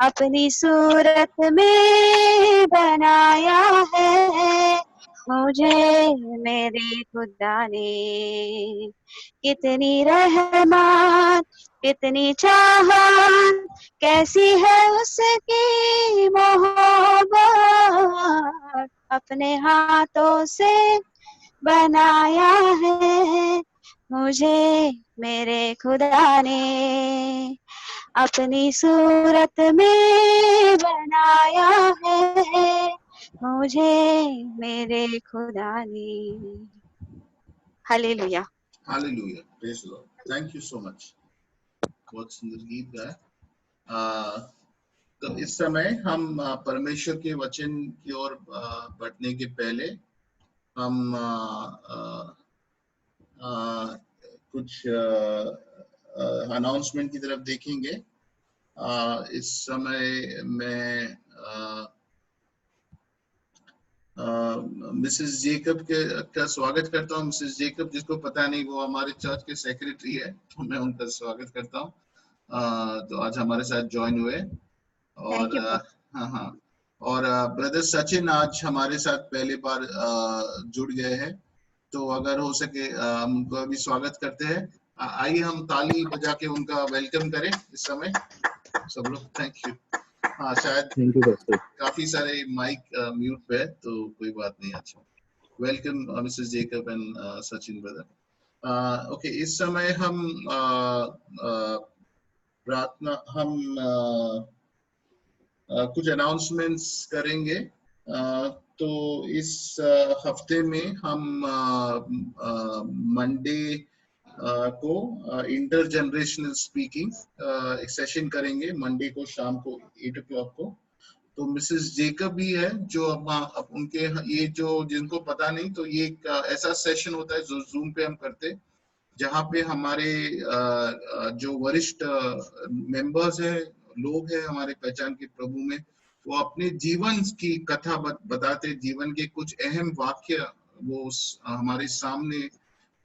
अपनी सूरत में बनाया है मुझे मेरे खुदा ने। कितनी रहमत, कितनी चाहत, कैसी है उसकी मोहब्बत, अपने हाथों से बनाया है मुझे मेरे खुदा ने, अपनी सूरत में बनाया है मुझे मेरे खुदा ने। Hallelujah. Hallelujah, praise the Lord, thank you so much. बहुत सुंदर गीत गाया। तो इस समय हम परमेश्वर के वचन की ओर बढ़ने के पहले हम कुछ अनाउंसमेंट की तरफ देखेंगे। इस समय मैं मिसेस जेकब का स्वागत करता हूँ। मिसेस जेकब, जिसको पता नहीं, वो हमारे चर्च के सेक्रेटरी है, तो मैं उनका स्वागत करता हूँ। तो आज हमारे साथ ज्वाइन हुए। और हाँ, और ब्रदर सचिन आज हमारे साथ पहले बार जुड़ गए हैं, तो अगर हो सके हम उनका भी स्वागत करते हैं। आइए हम ताली बजा के उनका वेलकम करें इस समय सब लोग। Thank you. हाँ, शायद काफी सारे माइक म्यूट पे है, तो कोई बात नहीं। अच्छा, welcome Mrs Jacob and Sachin brother. Okay, इस समय हम प्रार्थना, हम कुछ अनाउंसमेंट्स करेंगे। तो इस हफ्ते में हम मंडे को इंटरजेनरेशनल स्पीकिंग एक सेशन करेंगे, मंडे को शाम को 8 o'clock को। तो मिसेस जेकब भी है जो अब उनके, ये जो जिनको पता नहीं, तो ये एक ऐसा सेशन होता है जो जूम पे हम करते, जहाँ पे हमारे जो वरिष्ठ मेंबर्स हैं, लोग हैं हमारे पहचान के प्रभु में, वो अपने जीवन की कथा बताते, जीवन के कुछ अहम वाक्य वो हमारे सामने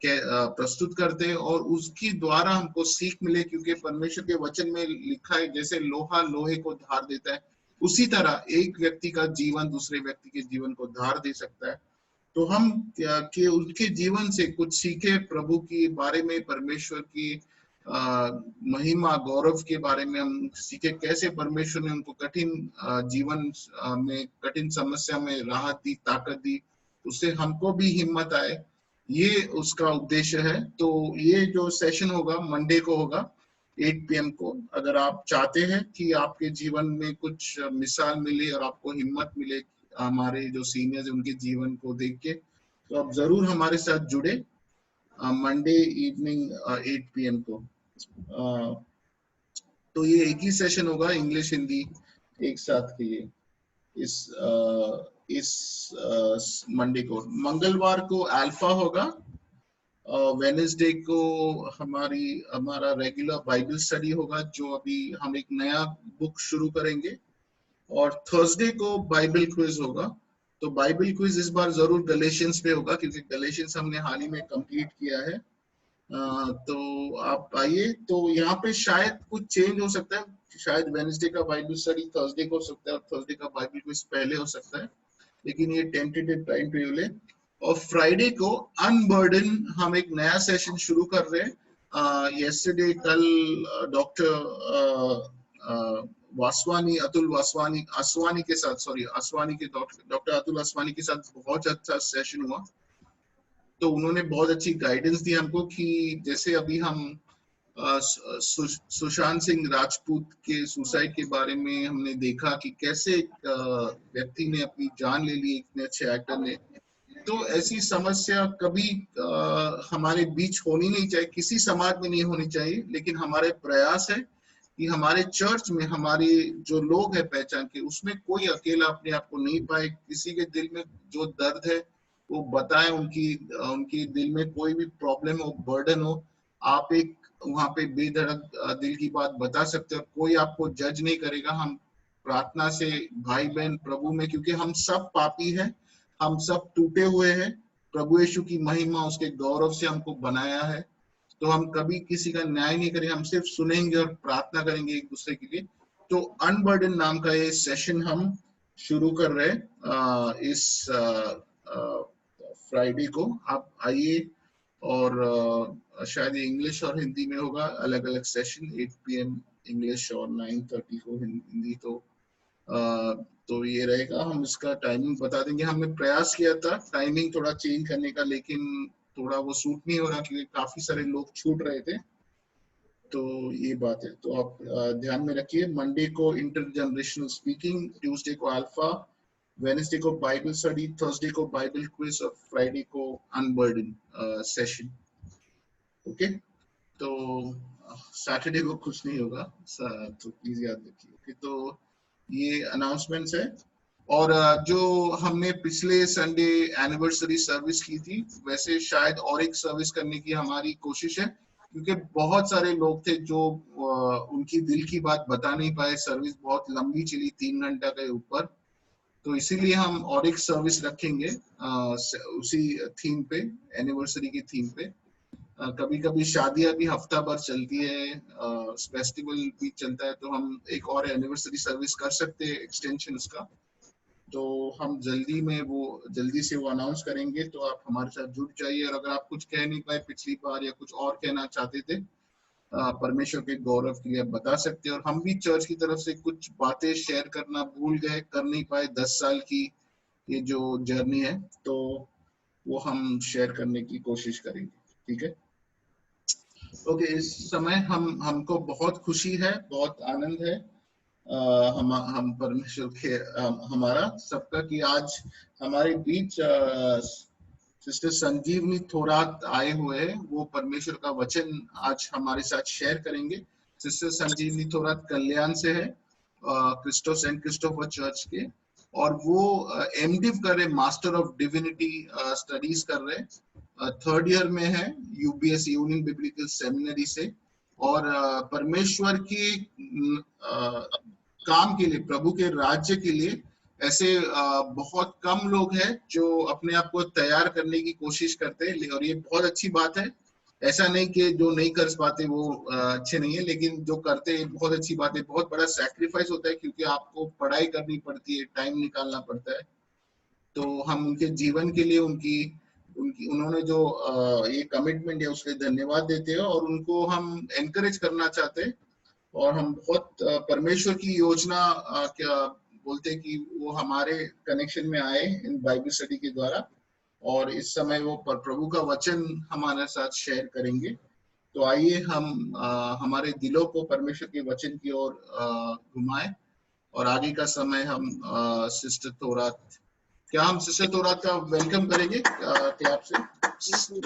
प्रस्तुत करते हैं, और उसकी द्वारा हमको सीख मिले, क्योंकि परमेश्वर के वचन में लिखा है, जैसे लोहा लोहे को धार देता है, उसी तरह एक व्यक्ति का जीवन दूसरे व्यक्ति के जीवन को धार दे सकता है। तो हम कि उनके जीवन से कुछ सीखे, प्रभु के बारे में, परमेश्वर की महिमा गौरव के बारे में हम सीखे, कैसे परमेश्वर ने उनको कठिन जीवन में, कठिन समस्या में राहत दी, ताकत दी, उससे हमको भी हिम्मत आए, ये उसका उद्देश्य है। तो ये जो सेशन होगा मंडे को होगा, 8 PM को। अगर आप चाहते हैं कि आपके जीवन में कुछ मिसाल मिले और आपको हिम्मत मिले हमारे जो सीनियर्स उनके जीवन को देख के, तो आप जरूर हमारे साथ जुड़े मंडे इवनिंग 8 PM को। तो ये एक ही सेशन होगा, इंग्लिश हिंदी एक साथ के लिए इस मंडे को। मंगलवार को अल्फा होगा, वेडनेसडे को हमारा रेगुलर बाइबल स्टडी होगा, जो अभी हम एक नया बुक शुरू करेंगे, और थर्सडे को बाइबल क्विज होगा। तो बाइबल क्विज इस बार जरूर गलेशियंस पे होगा, क्योंकि गलेशियंस हमने हाल ही में कंप्लीट किया है। तो आप आइए। तो यहाँ पे शायद कुछ चेंज हो सकता है, शायद वेडनेसडे का बाइबल स्टडी थर्सडे को हो सकता है और थर्सडे का बाइबल क्विज पहले हो सकता है, लेकिन ये टेंटेटिव टाइम टेबल है। और फ्राइडे को अनबर्डन हम एक नया सेशन शुरू कर रहे हैं। यस्टरडे कल डॉक्टर वासवानी, अतुल वासवानी असवानी के साथ, डॉक्टर अतुल असवानी के साथ बहुत अच्छा सेशन हुआ। तो उन्होंने बहुत अच्छी गाइडेंस दी हमको कि जैसे अभी हम सुशांत सिंह राजपूत के सुसाइड के बारे में हमने देखा कि कैसे एक व्यक्ति ने अपनी जान ले ली, इतने अच्छे एक्टर ने। तो ऐसी समस्या कभी हमारे बीच होनी नहीं चाहिए, किसी समाज में नहीं होनी चाहिए। लेकिन हमारे प्रयास है कि हमारे चर्च में हमारे जो लोग हैं पहचान के, उसमें कोई अकेला अपने आप को नहीं पाए। किसी के दिल में जो दर्द है वो बताएं, उनकी दिल में कोई भी प्रॉब्लम हो, बर्डन हो, आप एक वहां पे बेधड़क दिल की बात बता सकते हो। कोई आपको जज नहीं करेगा। हम प्रार्थना से भाई बहन प्रभु में, क्योंकि हम सब पापी हैं, हम सब टूटे हुए हैं। प्रभु यीशु की महिमा, उसके गौरव से हमको बनाया है। तो हम कभी किसी का न्याय नहीं करेंगे, हम सिर्फ सुनेंगे और प्रार्थना करेंगे एक दूसरे के लिए। तो अनबर्डन नाम का ये सेशन हम शुरू कर रहे हैं इस फ्राइडे को। आप आइए, और शायद इंग्लिश और हिंदी में होगा, अलग अलग सेशन, 8 PM इंग्लिश और 9:30 को हिंदी। तो ये रहेगा। हम इसका टाइमिंग बता देंगे। हमने प्रयास किया था टाइमिंग थोड़ा चेंज करने का, लेकिन थोड़ा वो सूट नहीं हो रहा, क्योंकि काफी सारे लोग छूट रहे थे। तो ये बात है। तो आप ध्यान में रखिए, मंडे को इंटरजनरेशनल स्पीकिंग, ट्यूसडे को अल्फा, वेडनेसडे को बाइबल स्टडी, थर्सडे को बाइबल क्विज और फ्राइडे को अनबर्डन सेशन। ओके, तो सैटरडे को कुछ नहीं होगा, तो प्लीज याद रखिए। ओके, तो ये अनाउंसमेंट्स है। और जो हमने पिछले संडे एनिवर्सरी सर्विस की थी, वैसे शायद और एक सर्विस करने की हमारी कोशिश है, क्योंकि बहुत सारे लोग थे जो उनकी दिल की बात बता नहीं पाए। सर्विस बहुत लंबी चली, 3 घंटा के ऊपर। तो इसीलिए हम और एक सर्विस रखेंगे उसी थीम पे, एनिवर्सरी की थीम पे। कभी कभी शादियां भी हफ्ता भर चलती है, फेस्टिवल भी चलता है, तो हम एक और एनिवर्सरी सर्विस कर सकते हैं, एक्सटेंशन उसका। तो हम जल्दी से वो अनाउंस करेंगे, तो आप हमारे साथ जुड़ जाइए। और अगर आप कुछ कह नहीं पाए पिछली बार या कुछ और कहना चाहते थे परमेश्वर के गौरव के लिए, आप बता सकते हैं। और हम भी चर्च की तरफ से कुछ बातें शेयर करना भूल गए, कर नहीं पाए, 10 साल की ये जो जर्नी है, तो वो हम शेयर करने की कोशिश करेंगे। ठीक है, ओके। इस समय हमको बहुत खुशी है, बहुत आनंद है हम परमेश्वर के हमारा सबका कि आज हमारे बीच सिस्टर संजीवनी थोरात आए हुए हैं। वो परमेश्वर का वचन आज हमारे साथ शेयर करेंगे। सिस्टर संजीवनी थोरात कल्याण से है, सेंट क्रिस्टोफर चर्च के, और वो एमडिव कर रहे, मास्टर ऑफ डिविनिटी स्टडीज कर रहे, 3rd ईयर में है, यूबीएस यूनियन बिब्लिकल सेमिनरी से। और परमेश्वर की काम के लिए, प्रभु के राज्य के लिए ऐसे बहुत कम लोग हैं जो अपने आप को तैयार करने की कोशिश करते हैं, और ये बहुत अच्छी बात है। ऐसा नहीं कि जो नहीं कर पाते वो अच्छे नहीं है, लेकिन जो करते हैं बहुत अच्छी बात है। बहुत बड़ा सैक्रिफाइस होता है, क्योंकि आपको पढ़ाई करनी पड़ती है, टाइम निकालना पड़ता है। तो हम उनके जीवन के लिए उन्होंने जो ये कमिटमेंट है उसके धन्यवाद देते हैं, और उनको हम एनकरेज करना चाहते हैं। और हम बहुत परमेश्वर की योजना क्या बोलते हैं कि वो हमारे कनेक्शन में आए इन बाइबल स्टडी के द्वारा, और इस समय वो प्रभु का वचन हमारे साथ शेयर करेंगे। तो आइए हम हमारे दिलों को परमेश्वर के वचन की ओर घुमाएं और आगे का समय हम सिस्टर तोरात, क्या हम सिस्टर तोरात का वेलकम करेंगे क्लैप से?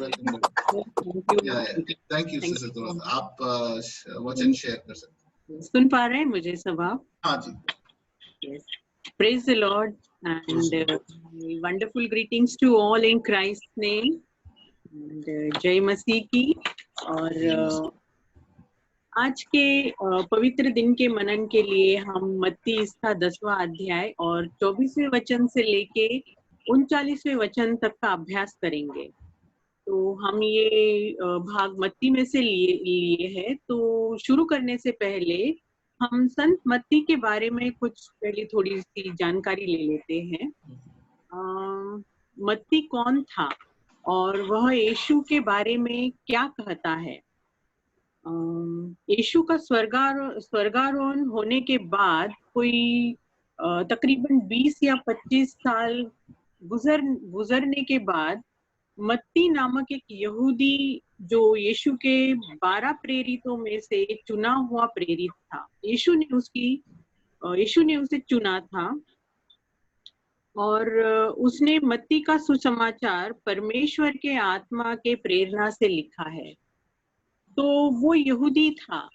वेलकम करेंगे। थैंक यू सिस्टर तोरात, आप वचन शेयर कर सकते हैं। सुन पा रहे हैं मुझे सब आप? हाँ जी। Yes. Praise the Lord and wonderful greetings to all in Christ's name. And जय मसीह की। और आज के पवित्र दिन के मनन के लिए हम मत्ती इसका 10वां अध्याय और 24वें वचन से लेके 39वें वचन तक का अभ्यास करेंगे। तो हम ये भाग मत्ती में से लिए है। तो शुरू करने से पहले हम संत मत्ती के बारे में कुछ पहले थोड़ी सी जानकारी ले लेते हैं। मत्ती कौन था और वह यीशु के बारे में क्या कहता है? यीशु का स्वर्गारोहण होने के बाद कोई तकरीबन 20 या 25 साल गुजरने के बाद मत्ती नामक एक यहूदी जो यीशु के 12 प्रेरितों में से चुना हुआ प्रेरित था, यीशु ने उसे चुना था और उसने मत्ती का सुसमाचार परमेश्वर के आत्मा के प्रेरणा से लिखा है। तो वो यहूदी था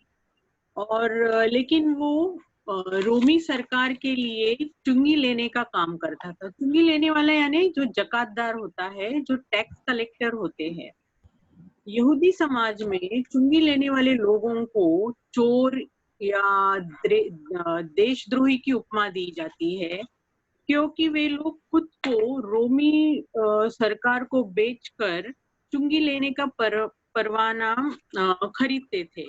और लेकिन वो रोमी सरकार के लिए चुंगी लेने का काम करता था। चुंगी लेने वाला यानी जो जकातदार होता है, जो टैक्स कलेक्टर होते हैं। यहूदी समाज में चुंगी लेने वाले लोगों को चोर या देशद्रोही की उपमा दी जाती है, क्योंकि वे लोग खुद को रोमी सरकार को बेचकर चुंगी लेने का परवाना खरीदते थे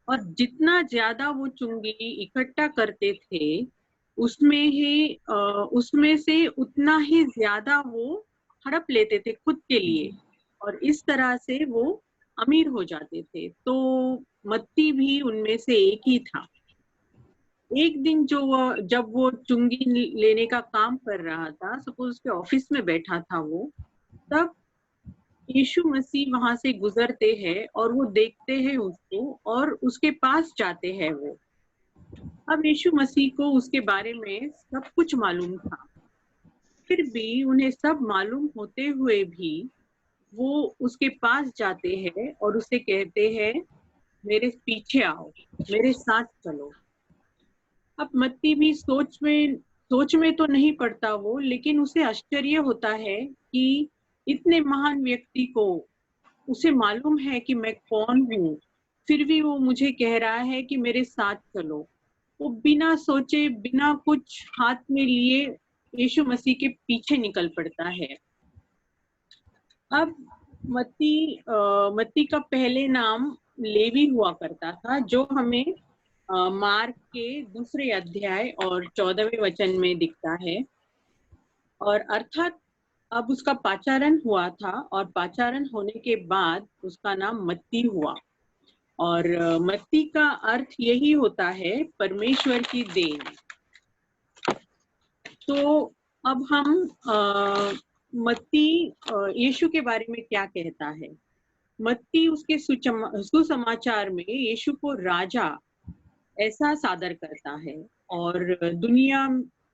और जितना ज्यादा वो चुंगी इकट्ठा करते थे उसमें से उतना ही ज्यादा वो हड़प लेते थे खुद के लिए और इस तरह से वो अमीर हो जाते थे। तो मत्ती भी उनमें से एक ही था। एक दिन जब वो चुंगी लेने का काम कर रहा था, सपोज उसके ऑफिस में बैठा था वो, तब यीशु मसीह वहां से गुजरते हैं और वो देखते हैं उसको और उसके पास जाते हैं वो। अब यीशु मसीह को उसके बारे में सब कुछ मालूम था, फिर भी उन्हें सब मालूम होते हुए भी वो उसके पास जाते हैं और उसे कहते हैं, मेरे पीछे आओ, मेरे साथ चलो। अब मत्ती भी सोच में तो नहीं पड़ता वो, लेकिन उसे आश्चर्य होता है कि इतने महान व्यक्ति को उसे मालूम है कि मैं कौन हूँ, फिर भी वो मुझे कह रहा है कि मेरे साथ चलो। वो बिना सोचे बिना कुछ हाथ में लिए यीशु मसीह के पीछे निकल पड़ता है। अब मत्ती का पहले नाम लेवी हुआ करता था, जो हमें मार्क के 2 अध्याय और 14वें वचन में दिखता है। और अर्थात अब उसका पाचारण हुआ था और पाचारण होने के बाद उसका नाम मत्ती हुआ। और मत्ती का अर्थ यही होता है, परमेश्वर की देन। तो अब हम मत्ती यीशु के बारे में क्या कहता है। मत्ती उसके सुसमाचार में यीशु को राजा ऐसा सादर करता है और दुनिया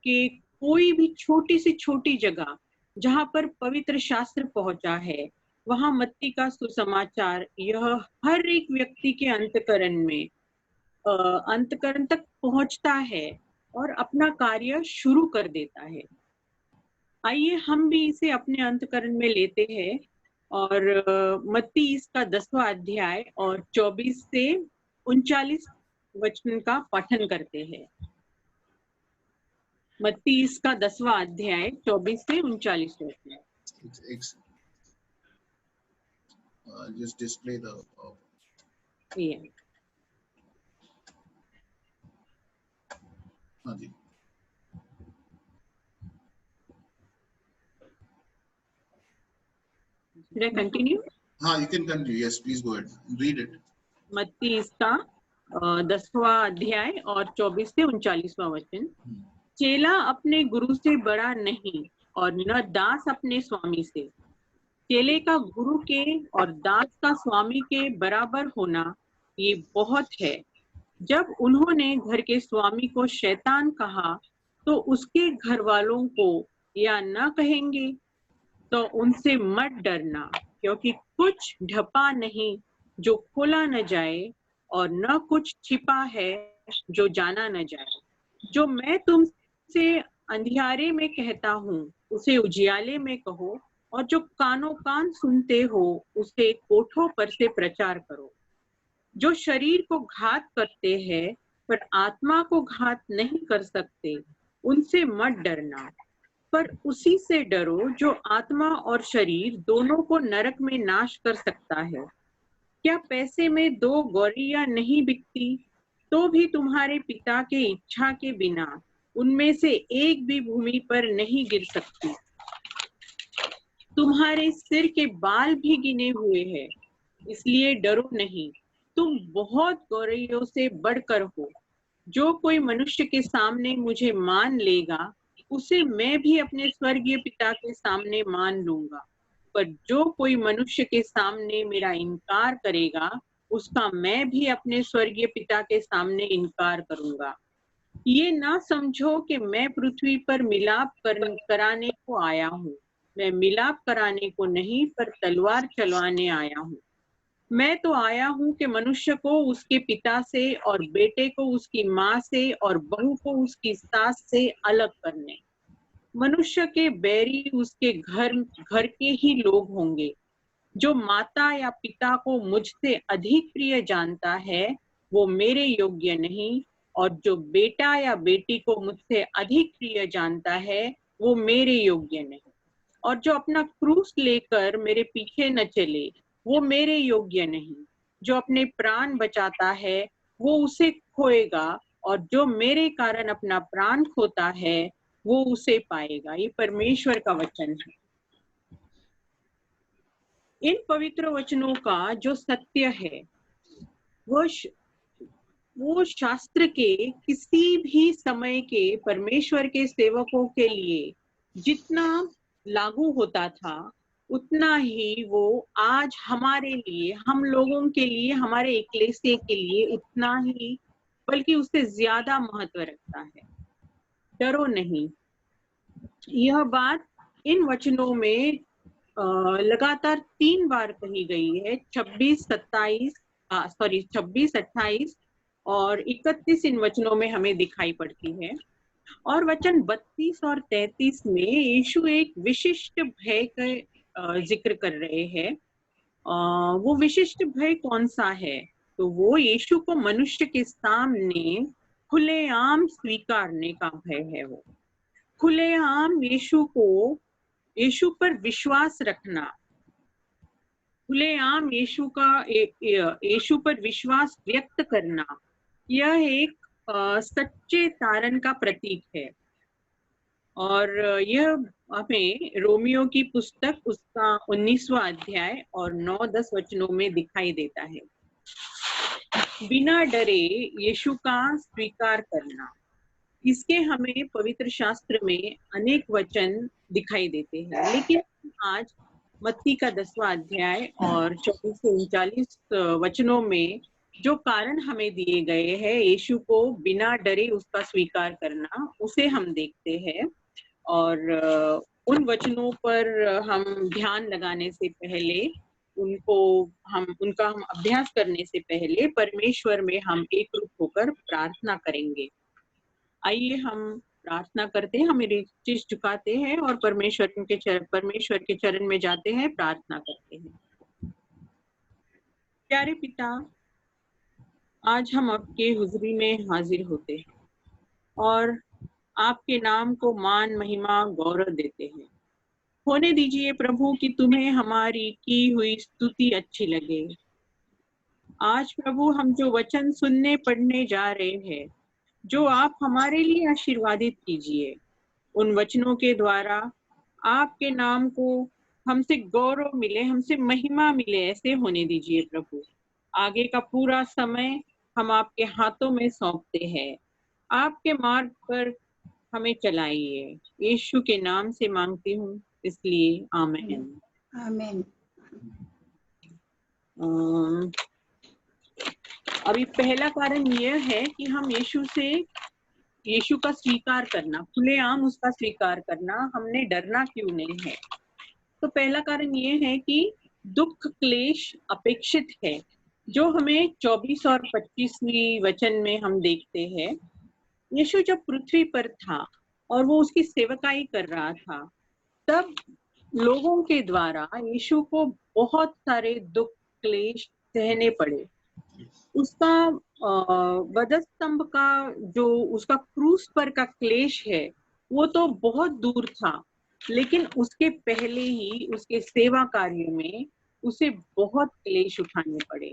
के कोई भी छोटी से छोटी जगह जहां पर पवित्र शास्त्र पहुंचा है, वहां मत्ती का सुसमाचार यह हर एक व्यक्ति के अंतकरण तक पहुंचता है और अपना कार्य शुरू कर देता है। आइए हम भी इसे अपने अंतकरण में लेते हैं और मत्ती इसका 10वां अध्याय और 24 से 39 वचन का पठन करते हैं। मत्ती इसका 10वां अध्याय 24 से 39 वचन। Just display the Yeah. हाँ जी। Should I continue? हाँ, you can continue. Yes, please go ahead. Read it. मत्ती इसका 10वां अध्याय और 24 से 39वां वचन। चेला अपने गुरु से बड़ा नहीं और न दास अपने स्वामी से। चेले का गुरु के और दास का स्वामी के बराबर होना ये बहुत है। जब उन्होंने घर के स्वामी को शैतान कहा तो उसके घर वालों को या न कहेंगे? तो उनसे मत डरना, क्योंकि कुछ ढपा नहीं जो खोला न जाए, और न कुछ छिपा है जो जाना न जाए। जो मैं तुमसे अंधियारे में कहता हूँ उसे उजियाले में कहो, और जो कानों कान सुनते हो उसे कोठों पर से प्रचार करो। जो शरीर को घात करते हैं पर आत्मा को घात नहीं कर सकते, उनसे मत डरना, पर उसी से डरो जो आत्मा और शरीर दोनों को नरक में नाश कर सकता है। क्या पैसे में 2 गौरियां नहीं बिकती? तो भी तुम्हारे पिता के इच्छा के बिना उनमें से एक भी भूमि पर नहीं गिर सकती। तुम्हारे सिर के बाल भी गिने हुए हैं, इसलिए डरो नहीं, तुम बहुत गौरैयों से बढ़कर हो। जो कोई मनुष्य के सामने मुझे मान लेगा, उसे मैं भी अपने स्वर्गीय पिता के सामने मान लूंगा। पर जो कोई मनुष्य के सामने मेरा इनकार करेगा, उसका मैं भी अपने स्वर्गीय पिता के सामने इनकार करूंगा। ये ना समझो कि मैं पृथ्वी पर मिलाप कराने को आया हूँ। मैं मिलाप कराने को नहीं, पर तलवार चलवाने आया हूँ। मैं तो आया हूँ कि मनुष्य को उसके पिता से, और बेटे को उसकी माँ से, और बहू को उसकी सास से अलग करने। मनुष्य के बैरी उसके घर के ही लोग होंगे। जो माता या पिता को मुझसे अधिक प्रिय जानता है, वो मेरे योग्य नहीं, और जो बेटा या बेटी को मुझसे अधिक प्रिय जानता है, वो मेरे योग्य नहीं। और जो अपना क्रूस लेकर मेरे पीछे न चले, वो मेरे योग्य नहीं। जो अपने प्राण बचाता है, वो उसे खोएगा, और जो मेरे कारण अपना प्राण खोता है, वो उसे पाएगा। ये परमेश्वर का वचन है। इन पवित्र वचनों का जो सत्य है, वो शास्त्र के किसी भी समय के परमेश्वर के सेवकों के लिए जितना लागू होता था, उतना ही वो आज हमारे लिए, हम लोगों के लिए, हमारे इक्लेसिया के लिए उतना ही, बल्कि उससे ज्यादा महत्व रखता है। डरो नहीं। यह बात इन वचनों में लगातार 3 बार कही गई है। 26, 28 और 31 इन वचनों में हमें दिखाई पड़ती है। और वचन 32 और 33 में यीशु एक विशिष्ट भय का जिक्र कर रहे हैं। वो विशिष्ट भय कौन सा है? तो वो यीशु को मनुष्य के सामने खुलेआम स्वीकारने का भय है। वो खुलेआम यीशु पर विश्वास रखना, खुलेआम यीशु पर विश्वास व्यक्त करना, यह एक सच्चे तारण का प्रतीक है। और यह हमें रोमियो की पुस्तक उसका 19वां अध्याय और 9-10 वचनों में दिखाई देता है। बिना डरे यीशु का स्वीकार करना, इसके हमें पवित्र शास्त्र में अनेक वचन दिखाई देते हैं। लेकिन आज मत्ती का 10वां अध्याय और 24 से 39 वचनों में जो कारण हमें दिए गए हैं यीशु को बिना डरे उसका स्वीकार करना, उसे हम देखते हैं। और उन वचनों पर हम ध्यान लगाने से पहले, उनका हम अभ्यास करने से पहले परमेश्वर में हम एक रूप होकर प्रार्थना करेंगे। आइए हम प्रार्थना करते हैं, हम शीश झुकाते हैं और परमेश्वर के चरण में जाते हैं, प्रार्थना करते हैं। प्यारे पिता, आज हम आपके हुजूरी में हाजिर होते हैं और आपके नाम को मान, महिमा, गौरव देते हैं। होने दीजिए प्रभु कि तुम्हें हमारी की हुई स्तुति अच्छी लगे। आज प्रभु हम जो वचन सुनने पढ़ने जा रहे हैं, जो आप हमारे लिए आशीर्वादित कीजिए, उन वचनों के द्वारा आपके नाम को हमसे गौरव मिले, हमसे महिमा मिले, ऐसे होने दीजिए प्रभु। आगे का पूरा समय हम आपके हाथों में सौंपते हैं। आपके मार्ग पर हमें चलाइए। यीशु के नाम से मांगती हूँ, इसलिए आमीन। आमीन। अभी पहला कारण यह है कि हम यीशु का स्वीकार करना, खुलेआम उसका स्वीकार करना, हमने डरना क्यों नहीं है। तो पहला कारण ये है कि दुख क्लेश अपेक्षित है, जो हमें 24 और 25वीं वचन में हम देखते हैं। यीशु जब पृथ्वी पर था और वो उसकी सेवकाई कर रहा था, तब लोगों के द्वारा यीशु को बहुत सारे दुख क्लेश सहने पड़े। उसका वधस्तंभ का जो उसका क्रूस पर का क्लेश है वो तो बहुत दूर था, लेकिन उसके पहले ही उसके सेवा कार्य में उसे बहुत क्लेश उठाने पड़े।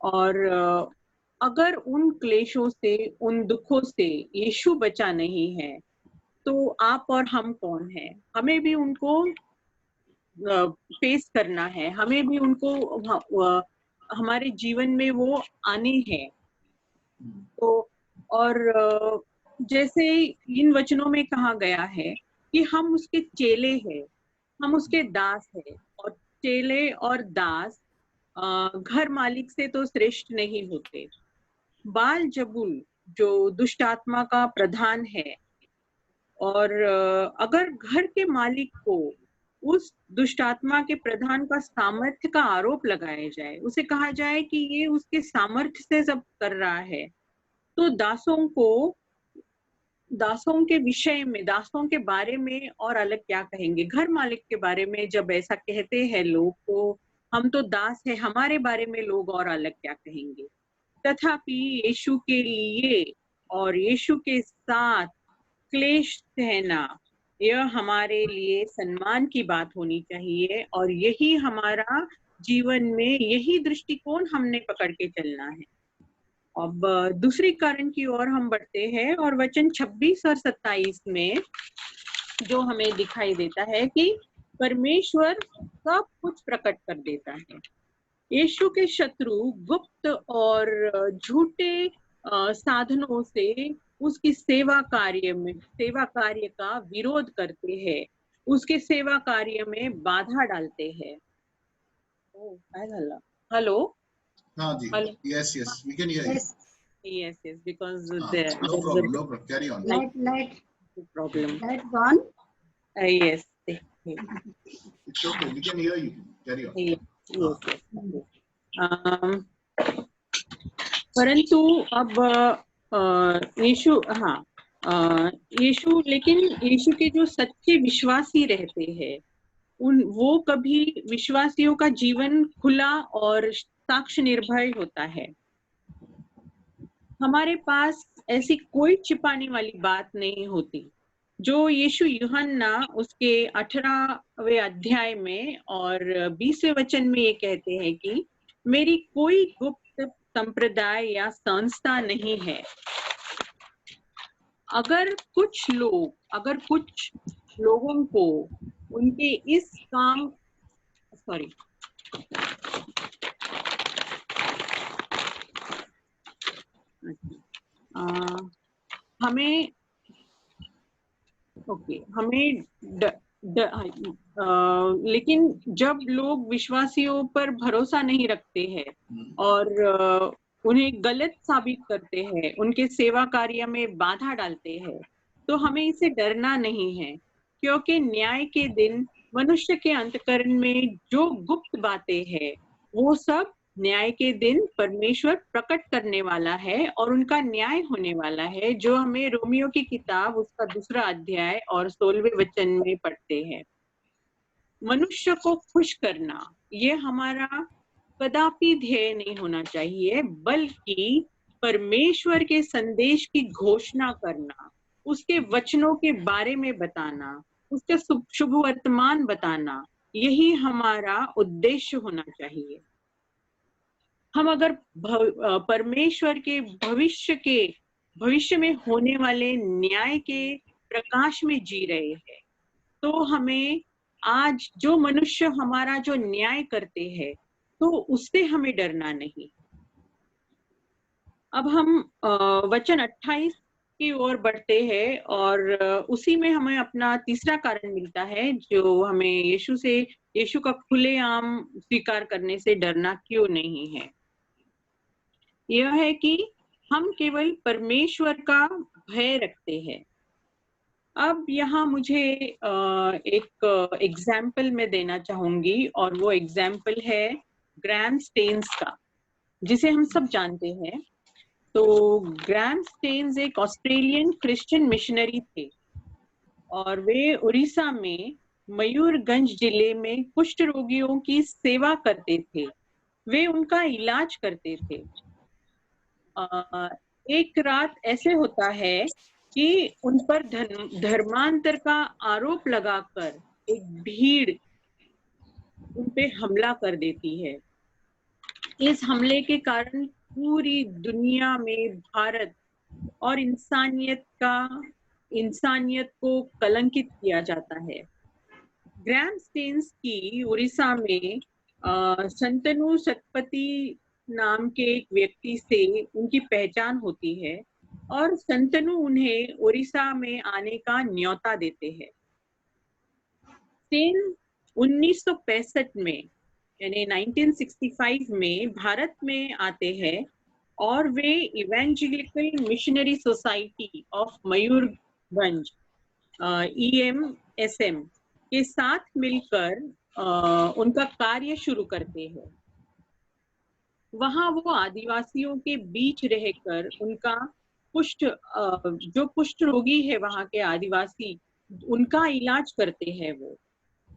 और अगर उन क्लेशों से, उन दुखों से यीशु बचा नहीं है तो आप और हम कौन हैं? हमें भी उनको फेस करना है, हमें भी उनको हमारे जीवन में वो आने हैं। तो और जैसे इन वचनों में कहा गया है कि हम उसके चेले हैं, हम उसके दास हैं, और चेले और दास घर मालिक से तो श्रेष्ठ नहीं होते। बाल जबूल जो दुष्ट आत्मा का प्रधान है, और अगर घर के मालिक को उस दुष्ट आत्मा के प्रधान का सामर्थ्य का आरोप लगाया जाए, उसे कहा जाए कि ये उसके सामर्थ्य से सब कर रहा है, तो दासों के विषय में, दासों के बारे में और अलग क्या कहेंगे। घर मालिक के बारे में जब ऐसा कहते हैं लोग, तो हम तो दास है, हमारे बारे में लोग और अलग क्या कहेंगे। तथापि यीशु के लिए और यीशु के साथ क्लेश सहना, यह हमारे लिए सम्मान की बात होनी चाहिए, और यही हमारा जीवन में, यही दृष्टिकोण हमने पकड़ के चलना है। अब दूसरी कारण की ओर हम बढ़ते हैं, और वचन 26 और 27 में जो हमें दिखाई देता है कि परमेश्वर सब कुछ प्रकट कर देता है। यीशु के शत्रु गुप्त और झूठे साधनों से उसकी सेवा कार्य का विरोध करते हैं, उसके सेवा कार्य में बाधा डालते हैं। हेलो, हाँ जी, yes, we can hear you. Yes, because no problem, carry on. Light problem. Light gone. Yes. It's okay, we can hear you. Carry on. Yes. परंतु अब यीशु के जो सच्चे विश्वासी रहते हैं, वो कभी विश्वासियों का जीवन खुला और साक्ष्य निर्भय होता है। हमारे पास ऐसी कोई छिपाने वाली बात नहीं होती। जो यीशु यूहन्ना उसके 18वें अध्याय में और 20वें वचन में ये कहते हैं कि मेरी कोई गुप्त संप्रदाय या संस्था नहीं है। अगर कुछ लोगों को उनके इस काम लेकिन जब लोग विश्वासियों पर भरोसा नहीं रखते हैं और उन्हें गलत साबित करते हैं, उनके सेवा कार्य में बाधा डालते हैं, तो हमें इसे डरना नहीं है, क्योंकि न्याय के दिन मनुष्य के अंतःकरण में जो गुप्त बातें हैं वो सब न्याय के दिन परमेश्वर प्रकट करने वाला है और उनका न्याय होने वाला है, जो हमें रोमियो की किताब उसका 2 अध्याय और 16वें वचन में पढ़ते हैं। मनुष्य को खुश करना ये हमारा कदापि ध्येय नहीं होना चाहिए, बल्कि परमेश्वर के संदेश की घोषणा करना, उसके वचनों के बारे में बताना, उसका शुभ वर्तमान बताना, यही हमारा उद्देश्य होना चाहिए। हम अगर परमेश्वर के भविष्य में होने वाले न्याय के प्रकाश में जी रहे हैं, तो हमें आज जो मनुष्य हमारा जो न्याय करते हैं, तो उससे हमें डरना नहीं। अब हम वचन 28 की ओर बढ़ते हैं और उसी में हमें अपना तीसरा कारण मिलता है, जो हमें यीशु से यीशु का खुलेआम स्वीकार करने से डरना क्यों नहीं है? यह है कि हम केवल परमेश्वर का भय रखते हैं। अब यहाँ मुझे एक एग्जाम्पल मैं देना चाहूंगी, और वो एग्जाम्पल है ग्रैहम स्टेन्स का, जिसे हम सब जानते हैं। तो ग्रैहम स्टेन्स एक ऑस्ट्रेलियन क्रिश्चियन मिशनरी थे, और वे उड़ीसा में मयूरगंज जिले में कुष्ठ रोगियों की सेवा करते थे। वे उनका इलाज करते थे। एक रात ऐसे होता है कि उन पर धर्मांतर का आरोप लगाकर एक भीड़ उन पे हमला कर देती है। इस हमले के कारण पूरी दुनिया में भारत और इंसानियत को कलंकित किया जाता है। ग्रैहम स्टेन्स की उड़ीसा में संतनु सतपति नाम के एक व्यक्ति से उनकी पहचान होती है, और संतनु उन्हें उड़ीसा में आने का न्योता देते हैं। स्टेन 1965 में यानी 1965 में भारत में आते हैं, और वे evangelical missionary society of Mayurbhanj EMSM के साथ मिलकर उनका कार्य शुरू करते हैं। वहां वो आदिवासियों के बीच रहकर उनका जो कुष्ठ रोगी है वहां के आदिवासी, उनका इलाज करते हैं वो।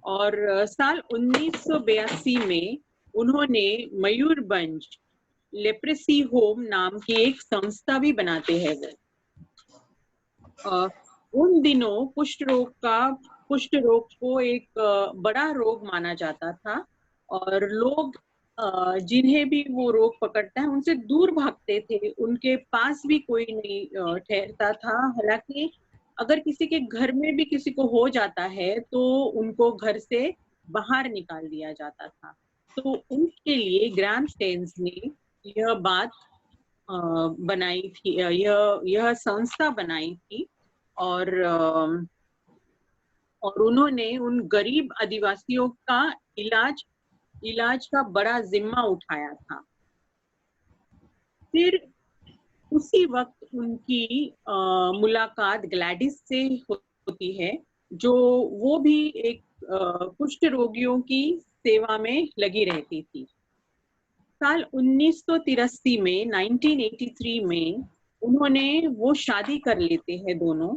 और साल 1982 में उन्होंने मयूरभंज लेप्रेसी होम नाम की एक संस्था भी बनाते हैं वो। उन दिनों कुष्ठ रोग को एक बड़ा रोग माना जाता था, और लोग जिन्हें भी वो रोग पकड़ता है उनसे दूर भागते थे। उनके पास भी कोई नहीं ठहरता था। हालांकि अगर किसी के घर में भी किसी को हो जाता है तो उनको घर से बाहर निकाल दिया जाता था। तो उनके लिए ग्रैहम स्टेन्स ने यह बात बनाई थी, यह संस्था बनाई थी, और उन्होंने उन गरीब आदिवासियों का इलाज का बड़ा जिम्मा उठाया था। फिर उसी वक्त उनकी मुलाकात ग्लैडिस से होती है, जो वो भी एक कुष्ठ रोगियों की सेवा में लगी रहती थी। साल 1983 में 1983 में वो शादी कर लेते हैं दोनों,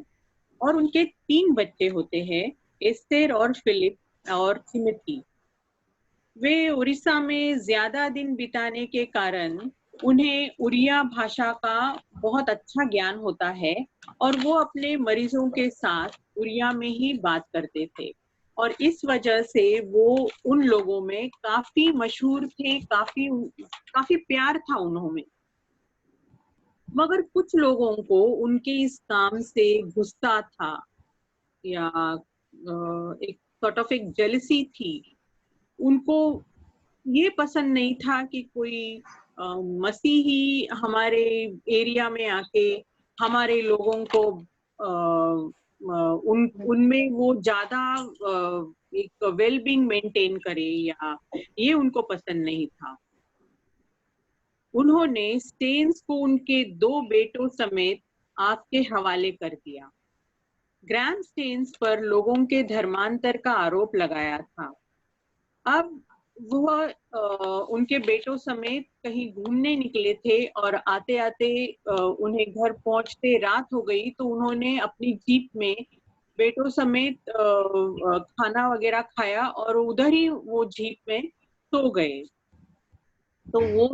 और उनके 3 बच्चे होते हैं, एस्तेर और फिलिप और तिमोथी। वे उड़ीसा में ज्यादा दिन बिताने के कारण उन्हें उड़िया भाषा का बहुत अच्छा ज्ञान होता है, और वो अपने मरीजों के साथ उड़िया में ही बात करते थे, और इस वजह से वो उन लोगों में काफी मशहूर थे, काफी प्यार था उन्होंने। मगर कुछ लोगों को उनके इस काम से गुस्सा था, या एक सॉर्ट ऑफ एक जेलसी थी। उनको ये पसंद नहीं था कि कोई मसीही हमारे एरिया में आके हमारे लोगों को उनमें वो ज्यादा एक वेलबींग मेंटेन करे, या ये उनको पसंद नहीं था। उन्होंने स्टेन्स को उनके 2 बेटों समेत आग के हवाले कर दिया। ग्रैहम स्टेन्स पर लोगों के धर्मांतर का आरोप लगाया था। अब वह उनके बेटों समेत कहीं घूमने निकले थे, और आते आते उन्हें घर पहुंचते रात हो गई, तो उन्होंने अपनी जीप में बेटों समेत खाना वगैरह खाया, और उधर ही वो जीप में सो गए। तो वो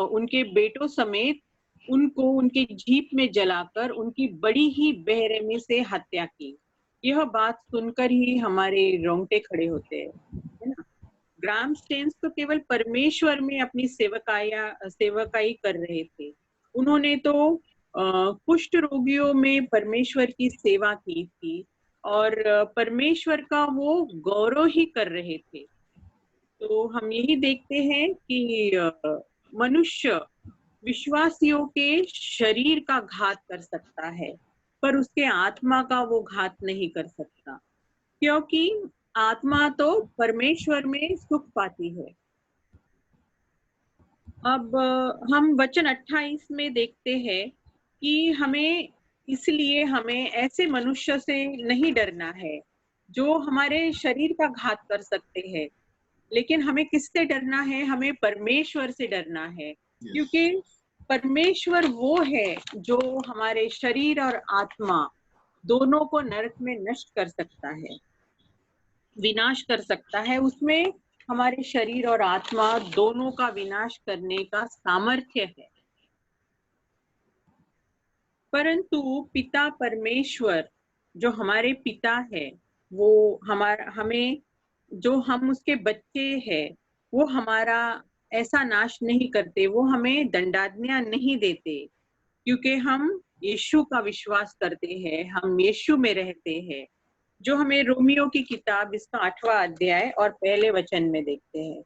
उनके बेटों समेत उनको उनके जीप में जलाकर उनकी बड़ी ही बेरहमी से हत्या की। यह बात सुनकर ही हमारे रोंगटे खड़े होते हैं, है ना। ग्रैहम स्टेन्स तो केवल परमेश्वर में अपनी सेवकाई कर रहे थे। उन्होंने तो कुष्ठ रोगियों में परमेश्वर की सेवा की थी, और परमेश्वर का वो गौरव ही कर रहे थे। तो हम यही देखते हैं कि मनुष्य विश्वासियों के शरीर का घात कर सकता है, पर उसके आत्मा का वो घात नहीं कर सकता, क्योंकि आत्मा तो परमेश्वर में सुख पाती है। अब हम वचन 28 में देखते हैं कि इसलिए हमें ऐसे मनुष्य से नहीं डरना है जो हमारे शरीर का घात कर सकते हैं, लेकिन हमें किससे डरना है? हमें परमेश्वर से डरना है। क्योंकि परमेश्वर वो है जो हमारे शरीर और आत्मा दोनों को नरक में नष्ट कर सकता है, विनाश कर सकता है। उसमें हमारे शरीर और आत्मा दोनों का विनाश करने का सामर्थ्य है। परंतु पिता परमेश्वर जो हमारे पिता है, वो हम उसके बच्चे हैं, वो हमारा ऐसा नाश नहीं करते, वो हमें दंडाज्ञा नहीं देते, क्योंकि हम यीशु का विश्वास करते हैं, हम यीशु में रहते हैं, जो हमें रोमियो की किताब इसका 8वां अध्याय और पहले वचन में देखते हैं।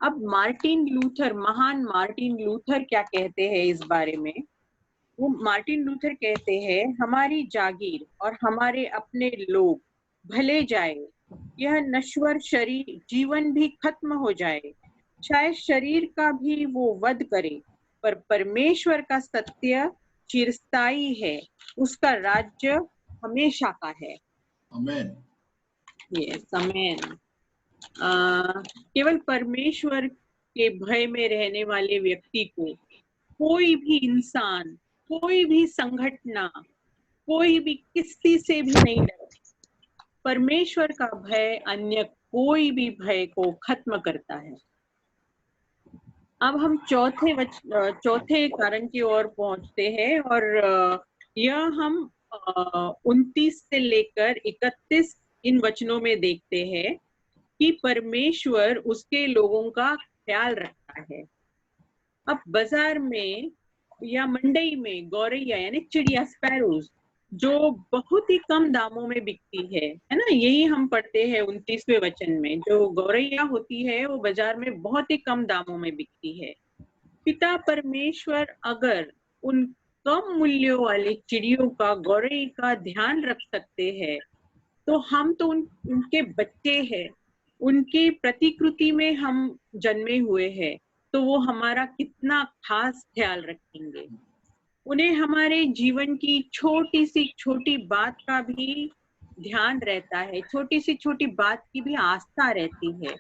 अब महान मार्टिन लूथर क्या कहते हैं इस बारे में? वो मार्टिन लूथर कहते हैं, हमारी जागीर और हमारे अपने लोग भले जाए, यह नश्वर शरीर जीवन भी खत्म हो जाए, चाहे शरीर का भी वो वध करे, पर परमेश्वर का सत्य चिरस्थायी है, उसका राज्य हमेशा का है। आमेन। यस, आमेन। केवल परमेश्वर के भय में रहने वाले व्यक्ति को कोई भी इंसान, कोई भी संगठन, कोई भी किसी से भी नहीं डरता। परमेश्वर का भय अन्य कोई भी भय को खत्म करता है। अब हम चौथे कारण की ओर पहुंचते हैं, और यह हम 29 से लेकर 31 इन वचनों में देखते हैं कि परमेश्वर उसके लोगों का ख्याल रखता है। अब बाजार में या मंडी में गौरैया यानी चिड़िया, स्पैरोज, जो बहुत ही कम दामों में बिकती है ना, यही हम पढ़ते हैं 29वें वचन में। जो गौरैया होती है वो बाजार में बहुत ही कम दामों में बिकती है। पिता परमेश्वर अगर उन कम मूल्यों वाली चिड़ियों का, गौरैया का ध्यान रख सकते हैं, तो हम तो उनके बच्चे हैं, उनकी प्रतिकृति में हम जन्मे हुए हैं, तो वो हमारा कितना खास ख्याल रखेंगे। उन्हें हमारे जीवन की छोटी सी छोटी बात का भी ध्यान रहता है, छोटी सी छोटी बात की भी आस्था रहती है।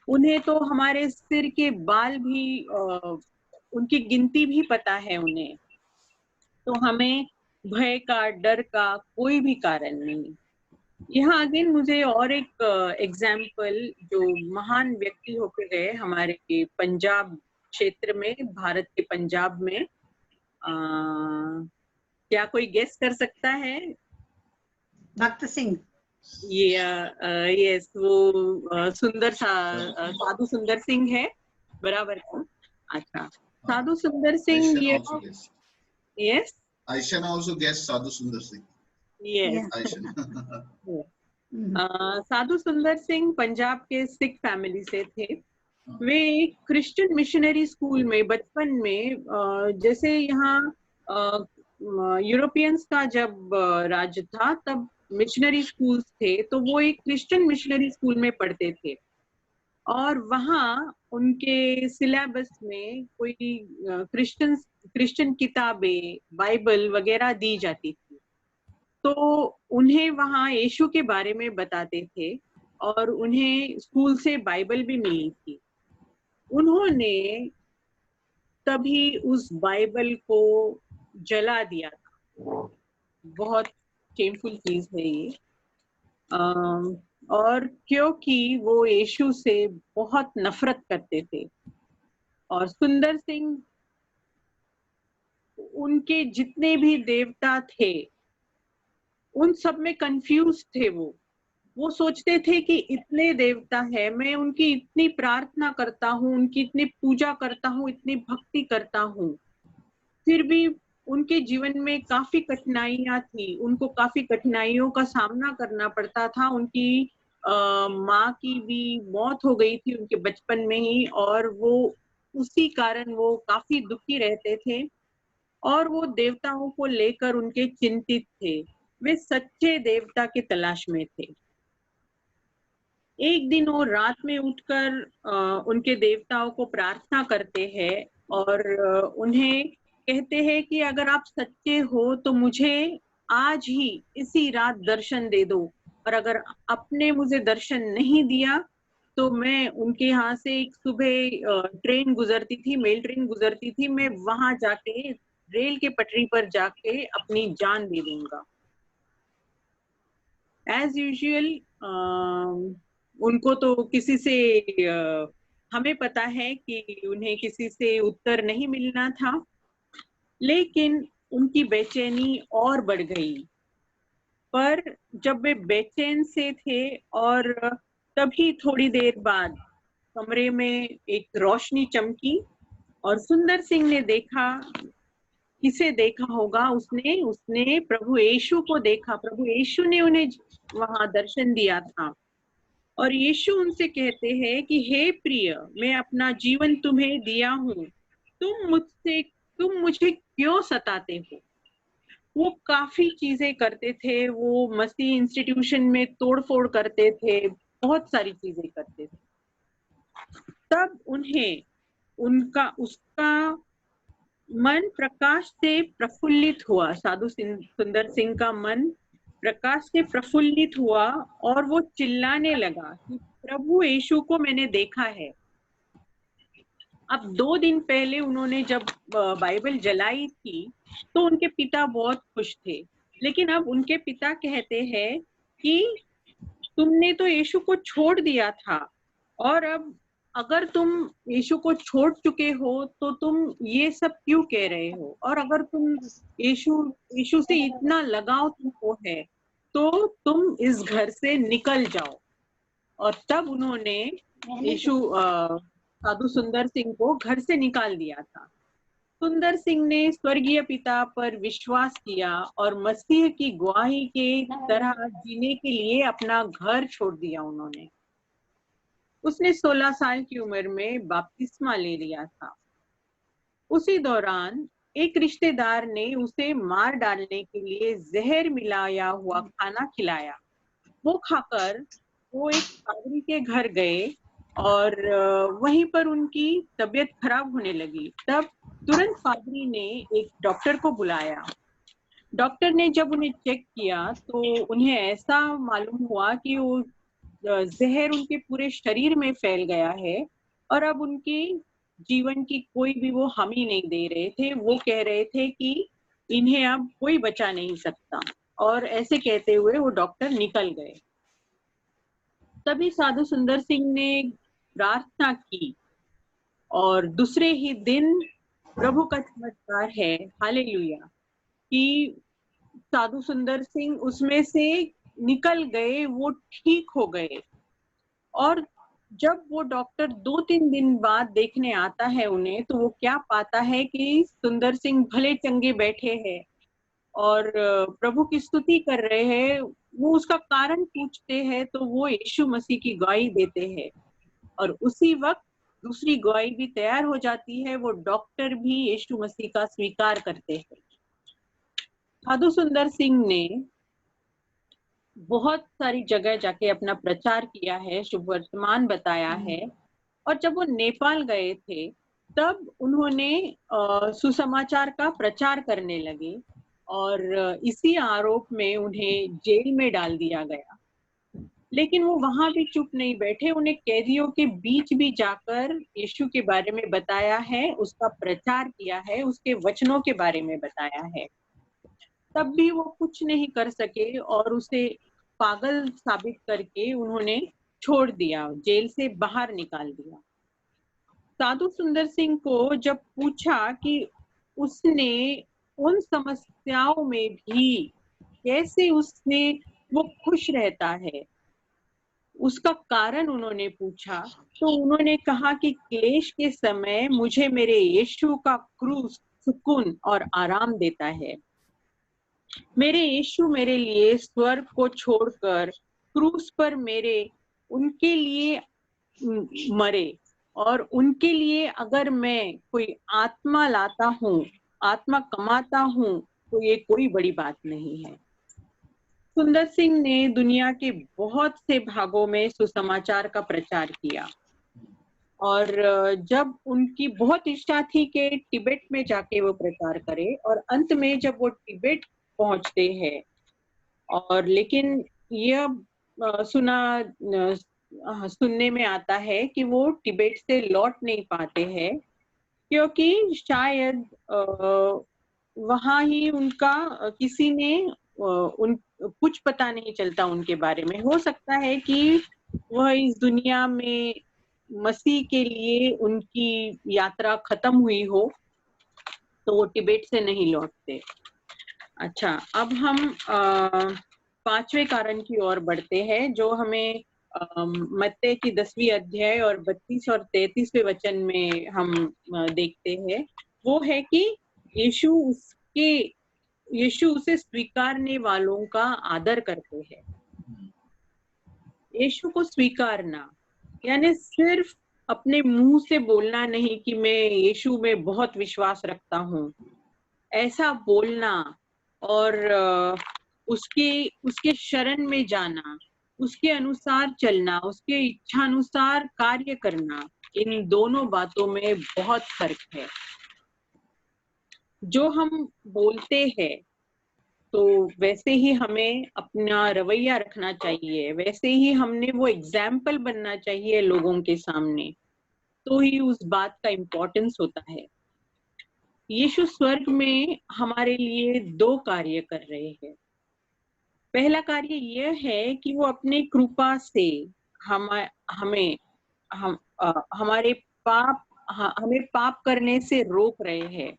उन्हें तो हमारे सिर के बाल भी उनकी गिनती भी पता है उन्हें। तो हमें भय का, डर का कोई भी कारण नहीं। यहाँ अगेन मुझे और एक एग्जाम्पल, जो महान व्यक्ति होके गए हमारे पंजाब क्षेत्र में, भारत के पंजाब में, क्या कोई गेस कर सकता है? भक्त सिंह। यस, वो साधु सुंदर सिंह है, बराबर है। अच्छा, साधु सुंदर Singh, yes, Aishan also guessed Sadhu Sundar Singh. Yes. Aishan. साधु सुंदर सिंह पंजाब के सिख फैमिली से थे। वे एक क्रिश्चियन मिशनरी स्कूल में बचपन में, जैसे यहाँ यूरोपियंस का जब राज था तब मिशनरी स्कूल्स थे, तो वो एक क्रिश्चियन मिशनरी स्कूल में पढ़ते थे, और वहाँ उनके सिलेबस में कोई क्रिश्चियन किताबें, बाइबल वगैरह दी जाती थी। तो उन्हें वहाँ यीशु के बारे में बताते थे, और उन्हें स्कूल से बाइबल भी मिली थी। उन्होंने तभी उस बाइबल को जला दिया था। बहुत शेमफुल चीज है ये। और क्योंकि वो यीशु से बहुत नफरत करते थे, और सुंदर सिंह उनके जितने भी देवता थे उन सब में कंफ्यूज थे। वो सोचते थे कि इतने देवता है, मैं उनकी इतनी प्रार्थना करता हूँ, उनकी इतनी पूजा करता हूँ, इतनी भक्ति करता हूँ, फिर भी उनके जीवन में काफी कठिनाइयां थी, उनको काफी कठिनाइयों का सामना करना पड़ता था। उनकी माँ की भी मौत हो गई थी उनके बचपन में ही, और वो उसी कारण वो काफी दुखी रहते थे, और वो देवताओं को लेकर उनके चिंतित थे। वे सच्चे देवता की तलाश में थे। एक दिन वो रात में उठकर उनके देवताओं को प्रार्थना करते हैं और उन्हें कहते हैं कि अगर आप सच्चे हो तो मुझे आज ही इसी रात दर्शन दे दो, और अगर आपने मुझे दर्शन नहीं दिया तो मैं उनके यहाँ से एक सुबह ट्रेन गुजरती थी, मेल ट्रेन गुजरती थी, मैं वहां जाके रेल के पटरी पर जाके अपनी जान दे दूंगा। एज यूजुअल उनको तो किसी से हमें पता है कि उन्हें किसी से उत्तर नहीं मिलना था, लेकिन उनकी बेचैनी और बढ़ गई। पर जब वे बेचैन से थे और तभी थोड़ी देर बाद कमरे में एक रोशनी चमकी और सुंदर सिंह ने देखा, किसे देखा होगा उसने प्रभु यीशु को देखा। प्रभु यीशु ने उन्हें वहां दर्शन दिया था और यीशु उनसे कहते हैं कि हे प्रिय, मैं अपना जीवन तुम्हें दिया हूँ, तुम मुझे क्यों सताते हो। वो काफी चीजें करते थे, वो मसीह इंस्टीट्यूशन में तोड़फोड़ करते थे, बहुत सारी चीजें करते थे। तब उन्हें उसका मन प्रकाश से प्रफुल्लित हुआ। साधु सुंदर सिंह का मन प्रकाश से प्रफुल्लित हुआ और वो चिल्लाने लगा कि प्रभु यीशु को मैंने देखा है। अब 2 दिन पहले उन्होंने जब बाइबल जलाई थी तो उनके पिता बहुत खुश थे, लेकिन अब उनके पिता कहते हैं कि तुमने तो यीशु को छोड़ दिया था, और अब अगर तुम यीशु को छोड़ चुके हो तो तुम ये सब क्यों कह रहे हो, और अगर तुम यीशु से इतना लगाव तुमको है तो तुम इस घर से निकल जाओ। और तब उन्होंने साधु सुंदर सिंह को घर से निकाल दिया था। सुंदर सिंह ने स्वर्गीय पिता पर विश्वास किया और मसीह की गवाही के तरह जीने के लिए अपना घर छोड़ दिया। उसने 16 साल की उम्र में बपतिस्मा ले लिया था। उसी दौरान एक रिश्तेदार ने उसे मार डालने के लिए जहर मिलाया हुआ खाना खिलाया। वो खाकर वो एक पादरी के घर गए और वहीं पर उनकी तबीयत खराब होने लगी। तब तुरंत पादरी ने एक डॉक्टर को बुलाया। डॉक्टर ने जब उन्हें चेक किया तो उन्हें ऐसा मालूम हुआ कि वो जहर उनके पूरे शरीर में फैल गया है और अब उनके जीवन की कोई भी वो हामी नहीं दे रहे थे। वो कह रहे थे कि इन्हें अब कोई बचा नहीं सकता, और ऐसे कहते हुए वो डॉक्टर निकल गए। तभी साधु सुंदर सिंह ने प्रार्थना की और दूसरे ही दिन प्रभु का चमत्कार है, हालेलुया, कि साधु सुंदर सिंह उसमें से निकल गए, वो ठीक हो गए। और जब वो डॉक्टर 2-3 दिन बाद देखने आता है उन्हें, तो वो क्या पाता है कि सुंदर सिंह भले चंगे बैठे हैं और प्रभु की स्तुति कर रहे हैं। वो उसका कारण पूछते हैं तो वो यीशु मसीह की गवाही देते हैं, और उसी वक्त दूसरी गवाही भी तैयार हो जाती है। वो डॉक्टर भी यीशु मसीह का स्वीकार करते हैं। साधु सुंदर सिंह ने बहुत सारी जगह जाके अपना प्रचार किया है, शुभ वर्तमान बताया है, और जब वो नेपाल गए थे तब उन्होंने सुसमाचार का प्रचार करने लगे और इसी आरोप में उन्हें जेल में डाल दिया गया। लेकिन वो वहां भी चुप नहीं बैठे, उन्हें कैदियों के बीच भी जाकर यीशु के बारे में बताया है, उसका प्रचार किया है, उसके वचनों के बारे में बताया है। तब भी वो कुछ नहीं कर सके और उसे पागल साबित करके उन्होंने छोड़ दिया, जेल से बाहर निकाल दिया। साधु सुंदर सिंह को जब पूछा कि उसने उन समस्याओं में भी कैसे वो खुश रहता है, उसका कारण उन्होंने पूछा, तो उन्होंने कहा कि क्लेश के समय मुझे मेरे यीशु का क्रूस सुकून और आराम देता है। मेरे यीशु मेरे लिए स्वर्ग को छोड़कर क्रूस पर उनके लिए मरे, और उनके लिए अगर मैं कोई आत्मा लाता हूँ, आत्मा कमाता हूँ, तो ये कोई बड़ी बात नहीं है। सुंदर सिंह ने दुनिया के बहुत से भागों में सुसमाचार का प्रचार किया और जब उनकी बहुत इच्छा थी कि तिब्बत में जाके वो प्रचार करे और अंत में जब वो तिब्बत पहुंचते हैं और लेकिन यह सुनने में आता है कि वो तिब्बत से लौट नहीं पाते हैं क्योंकि शायद वहाँ ही उनका किसी ने कुछ पता नहीं चलता उनके बारे में। हो सकता है कि वह इस दुनिया में मसीह के लिए उनकी यात्रा खत्म हुई हो तो वो तिब्बत से नहीं लौटते। अच्छा, अब हम 5वें कारण की ओर बढ़ते हैं जो हमें मत्ती की 10वीं अध्याय और 32 और 33वें वचन में हम देखते हैं। वो है कि यीशु उसे स्वीकारने वालों का आदर करते हैं। यीशु को स्वीकारना यानी सिर्फ अपने मुंह से बोलना नहीं कि मैं यीशु में बहुत विश्वास रखता हूँ, ऐसा बोलना और उसके शरण में जाना, उसके अनुसार चलना, उसके इच्छानुसार कार्य करना, इन दोनों बातों में बहुत फर्क है। जो हम बोलते हैं तो वैसे ही हमें अपना रवैया रखना चाहिए, वैसे ही हमने वो एग्जाम्पल बनना चाहिए लोगों के सामने, तो ही उस बात का इम्पोर्टेंस होता है। यीशु स्वर्ग में हमारे लिए 2 कार्य कर रहे हैं। पहला कार्य यह है कि वो अपने कृपा से हमें पाप करने से रोक रहे हैं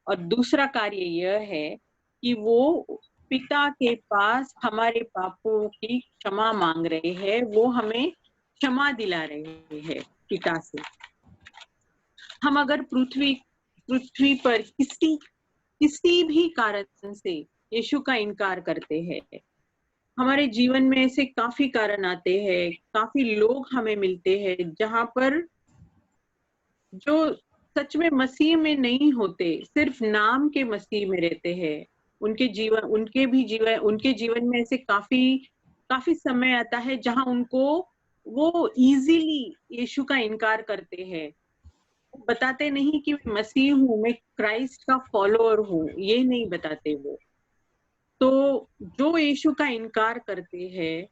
और दूसरा कार्य यह है कि वो पिता के पास हमारे पापों की क्षमा मांग रहे हैं, वो हमें क्षमा दिला रहे हैं पिता से। हम अगर पृथ्वी पर किसी भी कारण से यीशु का इनकार करते हैं, हमारे जीवन में ऐसे काफी कारण आते हैं, काफी लोग हमें मिलते हैं जहां पर जो सच में मसीह में नहीं होते, सिर्फ नाम के मसीह में रहते हैं। उनके जीवन में ऐसे काफी समय आता है जहां उनको वो इजीली यीशु का इनकार करते हैं, बताते नहीं कि मैं मसीह हूँ, मैं क्राइस्ट का फॉलोअर हूँ, ये नहीं बताते वो। तो जो यीशु का इनकार करते हैं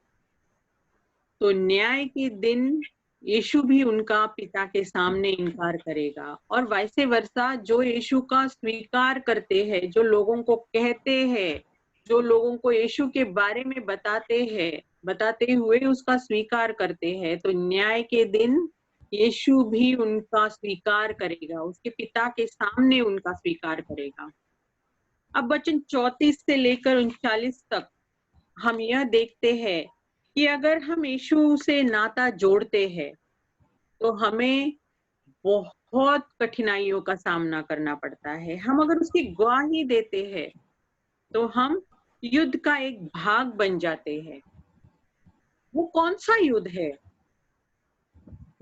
तो न्याय के दिन यीशु भी उनका पिता के सामने इनकार करेगा और वैसे वर्षा जो यीशु का स्वीकार करते हैं, जो लोगों को कहते हैं, जो लोगों को यीशु के बारे में बताते हुए उसका स्वीकार करते हैं, तो न्याय के दिन यीशु भी उनका स्वीकार करेगा, उसके पिता के सामने उनका स्वीकार करेगा। अब वचन 34 से लेकर 39 तक हम यह देखते हैं कि अगर हम यीशु से नाता जोड़ते हैं तो हमें बहुत कठिनाइयों का सामना करना पड़ता है। हम अगर उसकी गवाही देते हैं तो हम युद्ध का एक भाग बन जाते हैं। वो कौन सा युद्ध है?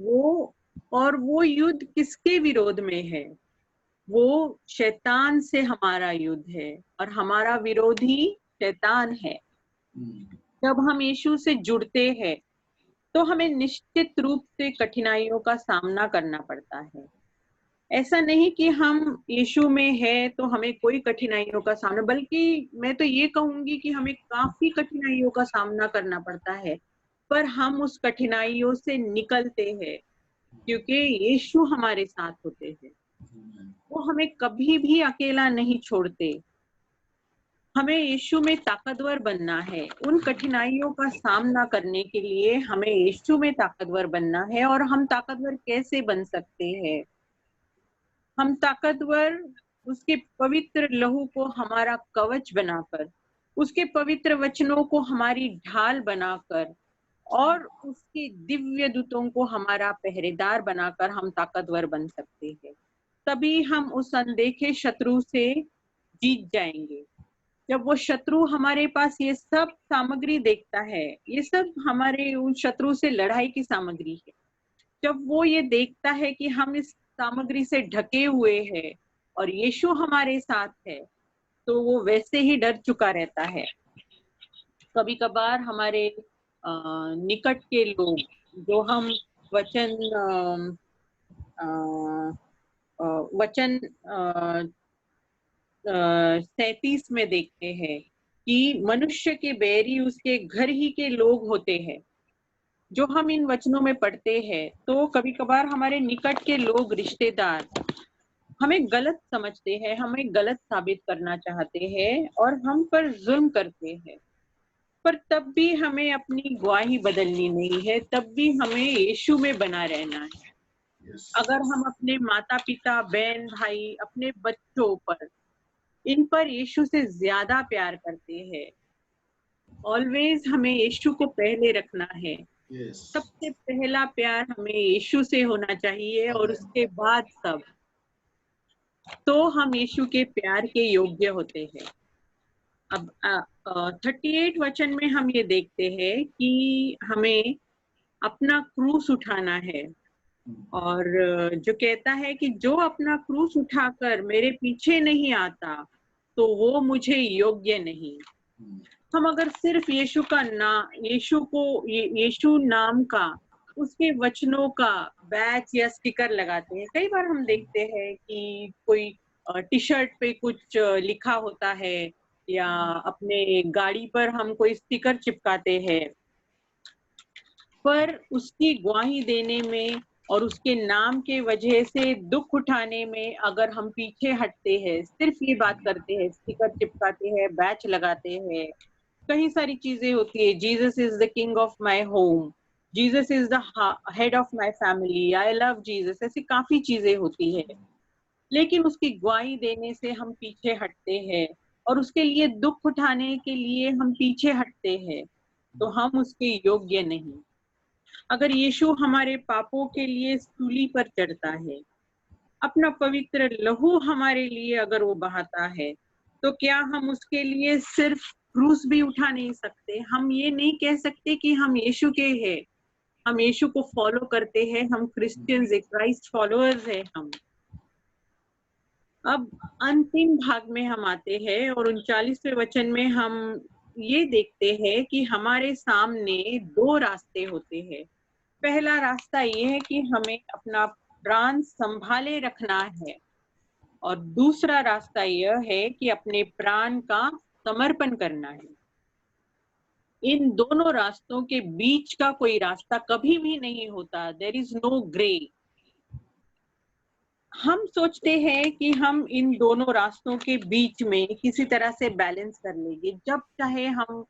वो युद्ध किसके विरोध में है? वो शैतान से हमारा युद्ध है और हमारा विरोधी शैतान है। जब हम यीशु से जुड़ते हैं तो हमें निश्चित रूप से कठिनाइयों का सामना करना पड़ता है। ऐसा नहीं कि हम यीशु में है तो हमें कोई कठिनाइयों का सामना, बल्कि मैं तो ये कहूंगी कि हमें काफी कठिनाइयों का सामना करना पड़ता है, पर हम उस कठिनाइयों से निकलते हैं क्योंकि यीशु हमारे साथ होते हैं। वो हमें कभी भी अकेला नहीं छोड़ते। हमें यीशु में ताकतवर बनना है। उन कठिनाइयों का सामना करने के लिए हमें यीशु में ताकतवर बनना है। और हम ताकतवर कैसे बन सकते हैं? हम ताकतवर उसके पवित्र लहू को हमारा कवच बनाकर, उसके पवित्र वचनों को हमारी ढाल बनाकर और उसके दिव्य दूतों को हमारा पहरेदार बनाकर हम ताकतवर बन सकते हैं। तभी हम उस अनदेखे शत्रु से जीत जाएंगे। जब वो शत्रु हमारे पास ये सब सामग्री देखता है, ये सब हमारे उन शत्रु से लड़ाई की सामग्री है, जब वो ये देखता है कि हम इस सामग्री से ढके हुए हैं और यीशु हमारे साथ है, तो वो वैसे ही डर चुका रहता है। कभी कभार हमारे निकट के लोग जो हम वचन 37 में देखते हैं कि मनुष्य के बैरी उसके घर ही के लोग होते हैं। जो हम इन वचनों में पढ़ते हैं तो कभी कभार हमारे निकट के लोग, रिश्तेदार हमें गलत समझते हैं, हमें गलत साबित करना चाहते हैं और हम पर जुल्म करते हैं, पर तब भी हमें अपनी गवाही बदलनी नहीं है, तब भी हमें यीशु में बना रहना है। अगर हम अपने माता पिता, बहन भाई, अपने बच्चों पर, इन पर यीशु से ज्यादा प्यार करते हैं, ऑलवेज हमें यीशु को पहले रखना है। सबसे पहला प्यार हमें यीशु से होना चाहिए और उसके बाद सब, तो हम यीशु के प्यार के योग्य होते हैं। अब 38 वचन में हम ये देखते हैं कि हमें अपना क्रूस उठाना है, और जो कहता है कि जो अपना क्रूस उठाकर मेरे पीछे नहीं आता तो वो मुझे योग्य नहीं। हम अगर सिर्फ यीशु का नाम, यीशु नाम का, उसके वचनों का बैच या स्टिकर लगाते हैं। कई बार हम देखते हैं कि कोई टी शर्ट पे कुछ लिखा होता है या अपने गाड़ी पर हम कोई स्टिकर चिपकाते हैं, पर उसकी गवाही देने में और उसके नाम के वजह से दुख उठाने में अगर हम पीछे हटते हैं, सिर्फ ये बात करते हैं, स्टिकर चिपकाते हैं, बैच लगाते हैं, कई सारी चीजें होती है, Jesus is the king of my home, Jesus is the head of my family, I love Jesus, ऐसी काफी चीजें होती है, लेकिन उसकी गवाही देने से हम पीछे हटते हैं और उसके लिए दुख उठाने के लिए हम पीछे हटते हैं, तो हम उसके योग्य नहीं। अगर यीशु हमारे पापों के लिए सूली पर चढ़ता है, अपना पवित्र लहू हमारे लिए अगर वो बहाता है, तो क्या हम उसके लिए सिर्फ क्रूस भी उठा नहीं सकते? हम ये नहीं कह सकते कि हम यीशु के हैं, हम यीशु को फॉलो करते हैं, हम क्रिश्चियंस, क्राइस्ट फॉलोअर्स हैं हम। अब अंतिम भाग में हम आते हैं और 39वें वचन में हम ये देखते हैं कि हमारे सामने दो रास्ते होते हैं। पहला रास्ता ये है कि हमें अपना प्राण संभाले रखना है, और दूसरा रास्ता यह है कि अपने प्राण का समर्पण करना है। इन दोनों रास्तों के बीच का कोई रास्ता कभी भी नहीं होता। There is no grey. हम सोचते हैं कि हम इन दोनों रास्तों के बीच में किसी तरह से बैलेंस कर लेंगे, जब चाहे हम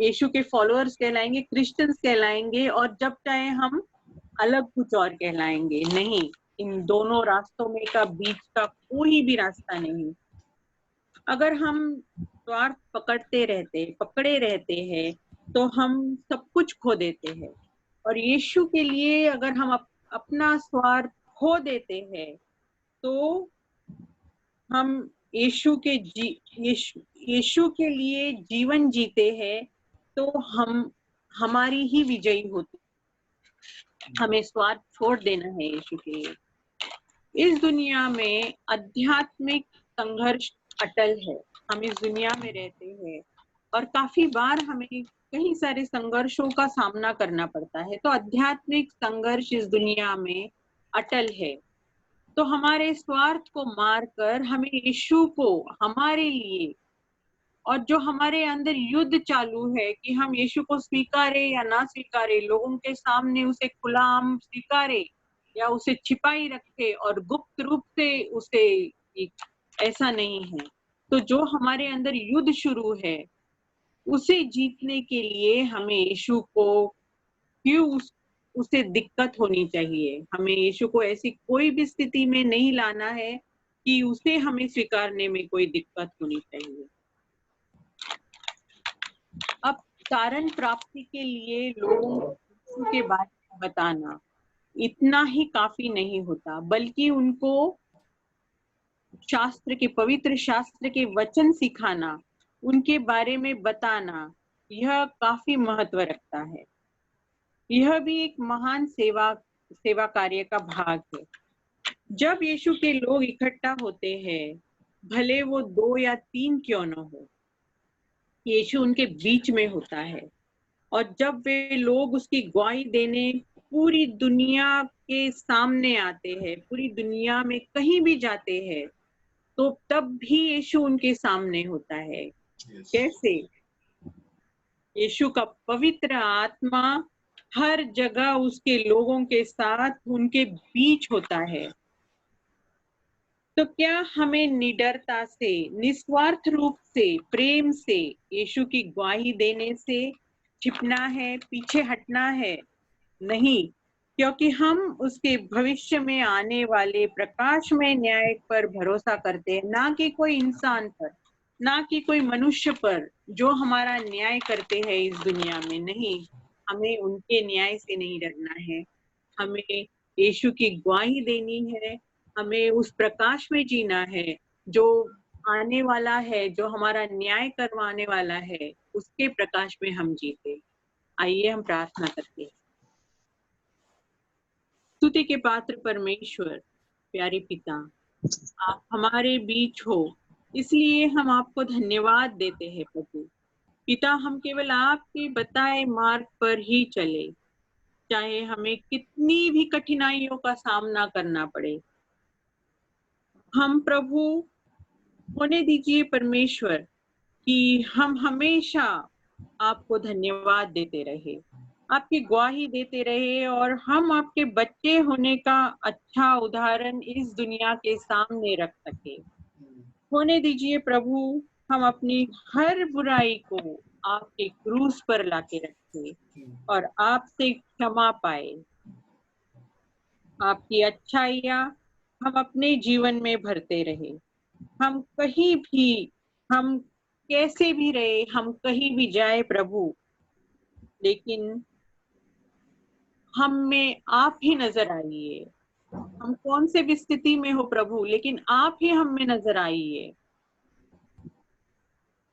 यीशु के फॉलोअर्स कहलाएंगे, क्रिश्चियंस कहलाएंगे, और जब चाहे हम अलग कुछ और कहलाएंगे। नहीं, इन दोनों रास्तों में का बीच का कोई भी रास्ता नहीं। अगर हम स्वार्थ पकड़े रहते हैं तो हम सब कुछ खो देते हैं, और यीशु के लिए अगर हम अपना स्वार्थ खो देते हैं तो हम यीशु के लिए जीवन जीते हैं, तो हमारी ही विजयी होती। हमें स्वार्थ छोड़ देना है यीशु के लिए। इस दुनिया में आध्यात्मिक संघर्ष अटल है। हम इस दुनिया में रहते हैं और काफी बार हमें कई सारे संघर्षों का सामना करना पड़ता है, तो आध्यात्मिक संघर्ष इस दुनिया में अटल है। तो हमारे स्वार्थ को मारकर हमें यीशु को हमारे लिए, और जो हमारे अंदर युद्ध चालू है कि हम यीशु को स्वीकारे या ना स्वीकारे, लोगों के सामने उसे खुलाम स्वीकारे या उसे छिपाई रखे और गुप्त रूप से उसे, ऐसा नहीं है। तो जो हमारे अंदर युद्ध शुरू है उसे जीतने के लिए हमें यीशु को क्यों उसे दिक्कत होनी चाहिए। हमें यीशु को ऐसी कोई भी स्थिति में नहीं लाना है कि उसे हमें स्वीकारने में कोई दिक्कत होनी चाहिए। अब कारण प्राप्ति के लिए लोगों को के बारे में बताना इतना ही काफी नहीं होता, बल्कि उनको पवित्र शास्त्र के वचन सिखाना, उनके बारे में बताना, यह काफी महत्व रखता है। यह भी एक महान सेवा कार्य का भाग है। जब यीशु के लोग इकट्ठा होते हैं, भले वो 2 या 3 क्यों न हो, यीशु उनके बीच में होता है, और जब वे लोग उसकी गवाही देने पूरी दुनिया के सामने आते हैं, पूरी दुनिया में कहीं भी जाते हैं, तो तब भी यीशु उनके सामने होता है। कैसे? यीशु का पवित्र आत्मा हर जगह उसके लोगों के साथ उनके बीच होता है। तो क्या हमें निडरता से, निस्वार्थ रूप से, प्रेम से यीशु की गवाही देने से छिपना है, पीछे हटना है? नहीं, क्योंकि हम उसके भविष्य में आने वाले प्रकाश में न्याय पर भरोसा करते हैं, ना कि कोई इंसान पर, ना कि कोई मनुष्य पर जो हमारा न्याय करते हैं इस दुनिया में। नहीं, हमें उनके न्याय से नहीं डरना है, हमें यीशु की गवाही देनी है, हमें उस प्रकाश में जीना है जो आने वाला है, जो हमारा न्याय करवाने वाला है, उसके प्रकाश में हम जीते। आइए हम प्रार्थना करते हैं। स्तुति के पात्र परमेश्वर, प्यारे पिता, आप हमारे बीच हो, इसलिए हम आपको धन्यवाद देते हैं प्रभु। पिता, हम केवल आपके बताए मार्ग पर ही चले, चाहे हमें कितनी भी कठिनाइयों का सामना करना पड़े। हम प्रभु होने दीजिए परमेश्वर कि हम हमेशा आपको धन्यवाद देते रहे, आपकी गवाही देते रहे, और हम आपके बच्चे होने का अच्छा उदाहरण इस दुनिया के सामने रख सके। होने दीजिए प्रभु, हम अपनी हर बुराई को आपके क्रूस पर लाके रखें और आपसे क्षमा पाए। आपकी अच्छाइयाँ हम अपने जीवन में भरते रहे। हम कहीं भी, हम कैसे भी रहे, हम कहीं भी जाए प्रभु, लेकिन हम में आप ही नजर आइए। हम कौन से भी स्थिति में हो प्रभु, लेकिन आप ही हम में नजर आइए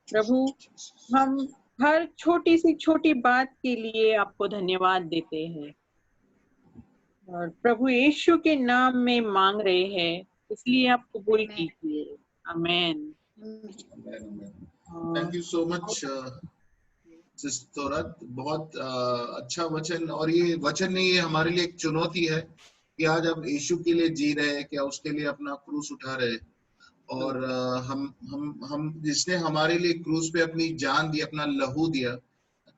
प्रभु। हम हर छोटी सी छोटी बात के लिए आपको धन्यवाद देते हैं, और प्रभु यीशु के नाम में मांग रहे हैं, इसलिए आप कबूल कीजिए। आमेन। Thank you so much sister तोरत, बहुत अच्छा वचन। और ये वचन नहीं, ये हमारे लिए एक चुनौती है कि आज हम यीशु के लिए जी रहे हैं, क्या उसके लिए अपना क्रूस उठा रहे हैं। और हम जिसने हमारे लिए क्रूस पे अपनी जान दी, अपना लहू दिया,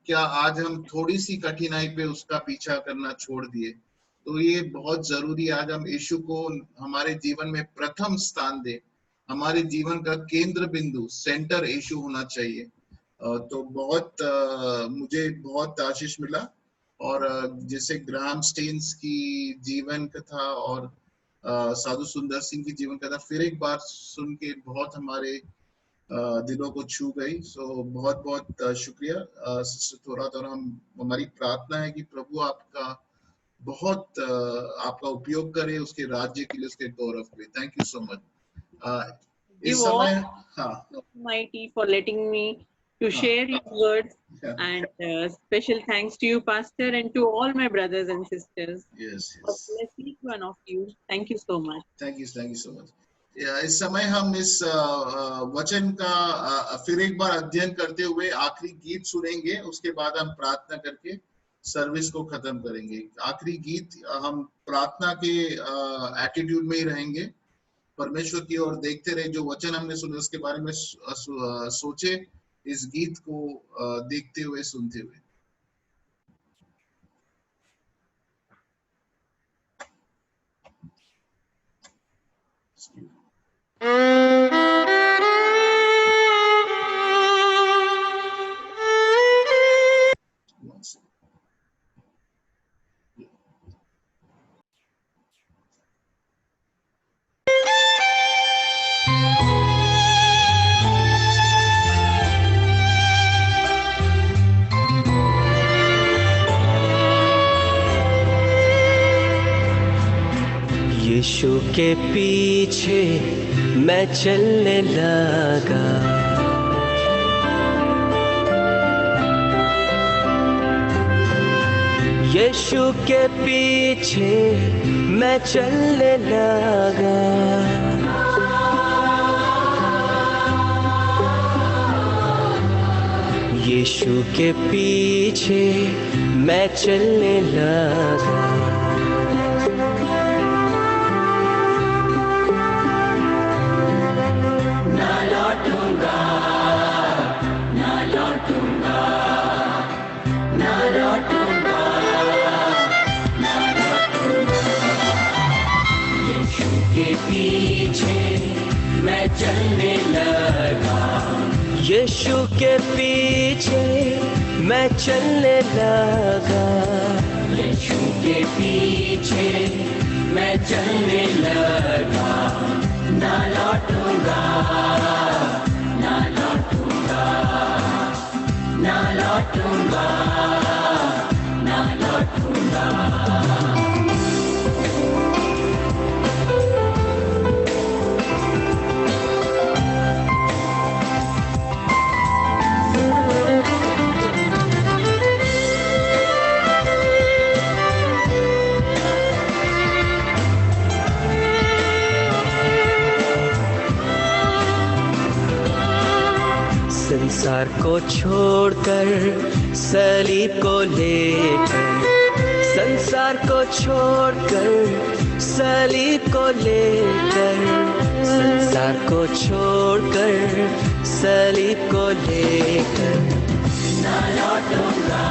क्या आज हम थोड़ी सी कठिनाई पे उसका पीछा करना छोड़ दिए? तो ये बहुत जरूरी है आज हम यीशु को हमारे जीवन में प्रथम स्थान दें। हमारे जीवन का केंद्र बिंदु, सेंटर यीशु होना चाहिए। तो बहुत मुझे बहुत आशीष मिला, और जैसे ग्राहम स्टेन्स की जीवन कथा और साधु सुंदर सिंह की जीवन कथा फिर एक बार सुन के बहुत हमारे दिलों को छू गई। सो बहुत बहुत शुक्रिया सिस्टर थोरात। और हमारी प्रार्थना है कि प्रभु आपका बहुत आपका उपयोग करे उसके राज्य के लिए, उसके गौरव के लिए। Thank you so much. इस समय Almighty for letting me to share His words, and special thanks to you, Pastor, and to all my brothers and sisters. Yes. God bless each one of you. Thank you so much. Thank you so much. इस समय हम इस वचन का फिर एक बार अध्ययन करते हुए आखिरी गीत सुनेंगे, उसके बाद हम प्रार्थना करके सर्विस को खत्म करेंगे। आखिरी गीत हम प्रार्थना के एटीट्यूड में ही रहेंगे, परमेश्वर की ओर देखते रहे, जो वचन हमने सुने उसके बारे में सोचे, इस गीत को देखते हुए, सुनते हुए। यीशु के पीछे मैं चलने लगा, यीशु के पीछे मैं चलने लगा। यीशु के पीछे मैं चलने लगा। ना लौटूंगा, ना लौटूंगा, ना लौटूंगा, ना लौटूंगा। यीशु के पीछे मैं चलने लगा। यीशु के पीछे मैं चलने लगा। यीशु के पीछे मैं चलने लगा। ना लौटूंगा, ना लौटूंगा, ना लौटूंगा, ना लौटूंगा। संसार को छोड़कर सलीब को लेकर, संसार को छोड़कर सलीब को लेकर, संसार को छोड़कर सलीब को लेकर। ना लौटूंगा,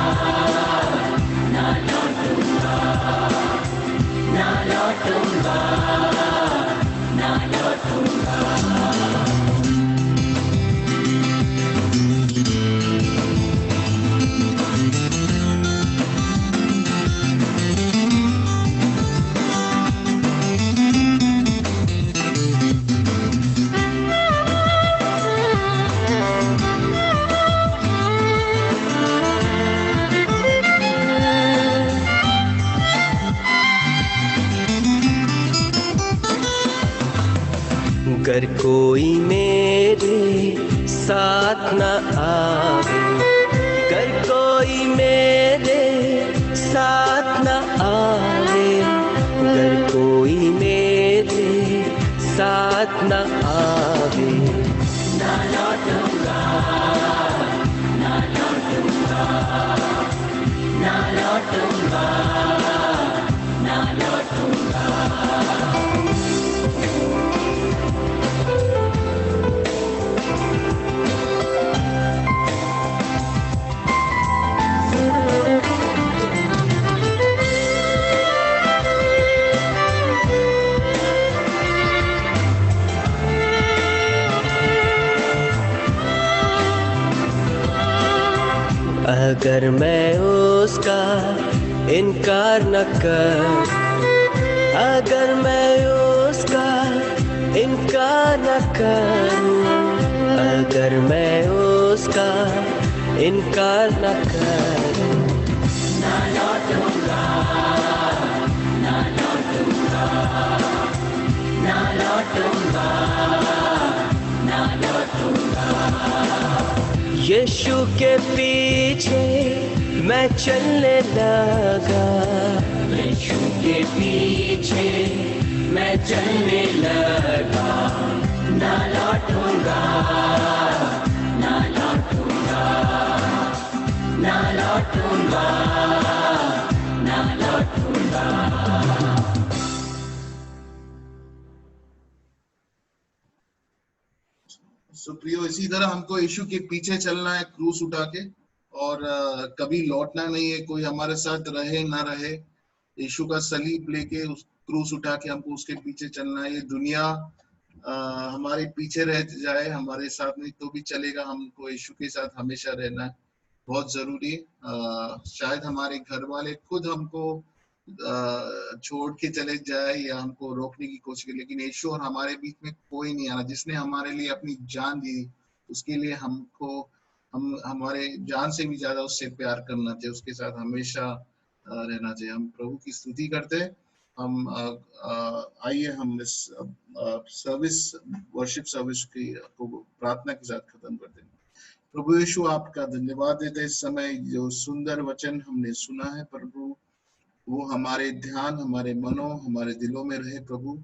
ना लौटूंगा, ना लौटूंगा, ना लौटूंगा। अगर कोई मेरे साथ न आवे, अगर कोई मेरे साथ न आवे, अगर कोई मेरे साथ न आवे। ना लौटूंगा, ना लौटूंगा, ना लौटूंगा, ना लौटूंगा। अगर मैं उसका इनकार न करूं, अगर मैं उसका इनकार न करूं, अगर मैं उसका इनकार न करूं। ना लौटूंगा, ना लौटूंगा, ना लौटूंगा, ना लौटूंगा। यीशु के पीछे मैं चलने लगा। यीशु के पीछे मैं चलने लगा। ना लौटूंगा, ना लौटूंगा, ना लौटूंगा, ना लौटूंगा। सुप्रियो, इसी तरह हमको यीशु के पीछे चलना है, क्रूस उठा के, और कभी लौटना नहीं है। कोई हमारे साथ रहे ना रहे, यीशु का सलीब लेके उस क्रूस उठा के हमको उसके पीछे चलना है। ये दुनिया हमारे पीछे रह जाए, हमारे साथ नहीं तो भी चलेगा, हमको यीशु के साथ हमेशा रहना है, बहुत जरूरी। शायद हमारे घर वाले खुद हमको छोड़ के चले जाए या हमको रोकने की कोशिश करे, लेकिन यीशु और हमारे बीच में कोई नहीं आना। जिसने हमारे लिए अपनी जान दी, उसके लिए हमको हमारे जान से भी ज्यादा उससे प्यार करना चाहिए, उसके साथ हमेशा रहना चाहिए। हम प्रभु की स्तुति करते हैं। हम आइए हम इस सर्विस, वर्शिप सर्विस की को प्रार्थना के साथ खत्म करते हैं। प्रभु यीशु, आपका धन्यवाद देते इस समय जो सुंदर वचन हमने सुना है प्रभु, वो हमारे ध्यान, हमारे मनों, हमारे दिलों में रहे प्रभु,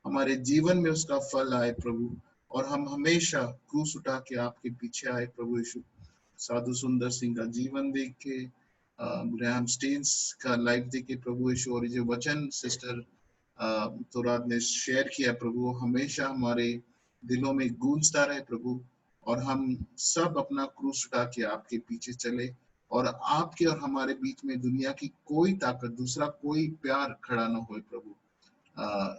हमारे जीवन में उसका फल आए प्रभु, और हम हमेशा क्रूस उठा के आपके पीछे आए प्रभु यीशु। साधु सुंदर सिंह का जीवन देख के, ग्राहम स्टेन्स का लाइफ देख के प्रभु यीशु, और जो वचन सिस्टर तोरात ने शेयर किया प्रभु, हमेशा हमारे दिलों में गूंजता रहे प्रभु, और हम सब अपना क्रूस उठा के आपके पीछे चले, और आपके और हमारे बीच में दुनिया की कोई ताकत, दूसरा कोई प्यार खड़ा ना हो प्रभु।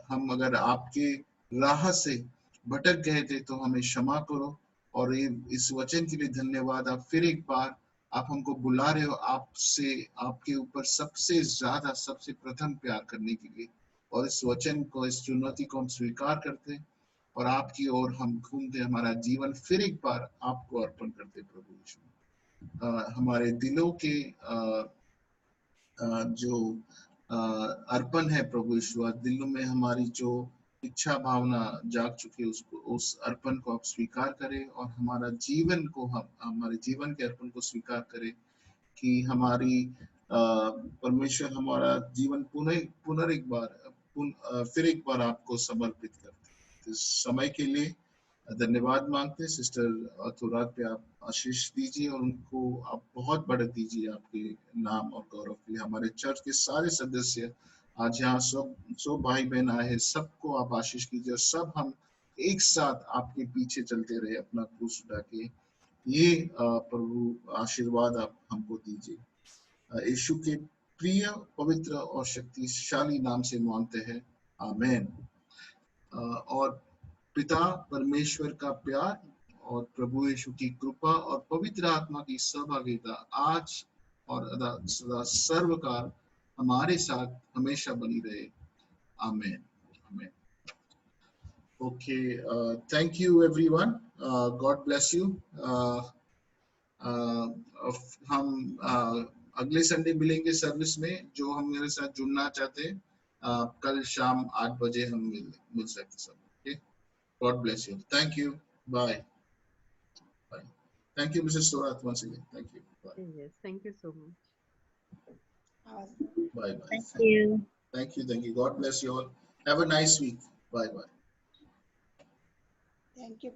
हम अगर आपके राह से भटक गए थे तो हमें क्षमा करो, और ये इस वचन के लिए धन्यवाद। आप फिर एक बार आप हमको बुला रहे हो आपसे, आपके ऊपर सबसे ज्यादा सबसे प्रथम प्यार करने के लिए, और इस वचन को, इस चुनौती को हम स्वीकार करते और आपकी ओर हम घूमते, हमारा जीवन फिर एक बार आपको अर्पण करते प्रभु यीशु। हमारे दिलों के जो अर्पण है प्रभु यीशु, दिलों में हमारी जो इच्छा भावना जाग चुकी है, उसको, उस अर्पण को आप स्वीकार करें, और हमारा जीवन को, हम हमारे जीवन के अर्पण को स्वीकार करें कि हमारी परमेश्वर हमारा जीवन पुनः एक बार फिर एक बार आपको समर्पित करते। इस समय के लिए धन्यवाद मांगते। सिस्टर थोरात पे आप आशीष दीजिए और उनको आप बहुत बढ़त दीजिए आपके नाम और गौरव के लिए। हमारे चर्च के सारे सदस्य आज यहाँ सब भाई बहन आए हैं, सबको आप आशीष कीजिए, और सब हम एक साथ आपके पीछे चलते रहे अपना क्रूस उठा के। ये प्रभु आशीर्वाद आप हमको दीजिए। यीशु के प्रिय, पवित्र और शक्तिशाली नाम से मांगते हैं, आमेन। और पिता परमेश्वर का प्यार और प्रभु यीशु की कृपा और पवित्र आत्मा की सहभागिता आज और सदा सर्वकाल हमारे साथ हमेशा बनी रहे, आमेन, आमेन। Okay, thank you everyone, God bless you. हम अगले संडे मिलेंगे सर्विस में। जो हम मेरे साथ जुड़ना चाहते हैं, कल शाम 8 बजे हम मिल सकते सब। Okay, God bless you. Thank you. Bye. Bye. Thank you, Mrs. Sorat, once again. Thank you. Bye. Yes, thank you so much. Bye. Bye. Thank you. Thank you. Thank you. God bless you all. Have a nice week. Bye. Bye. Thank you.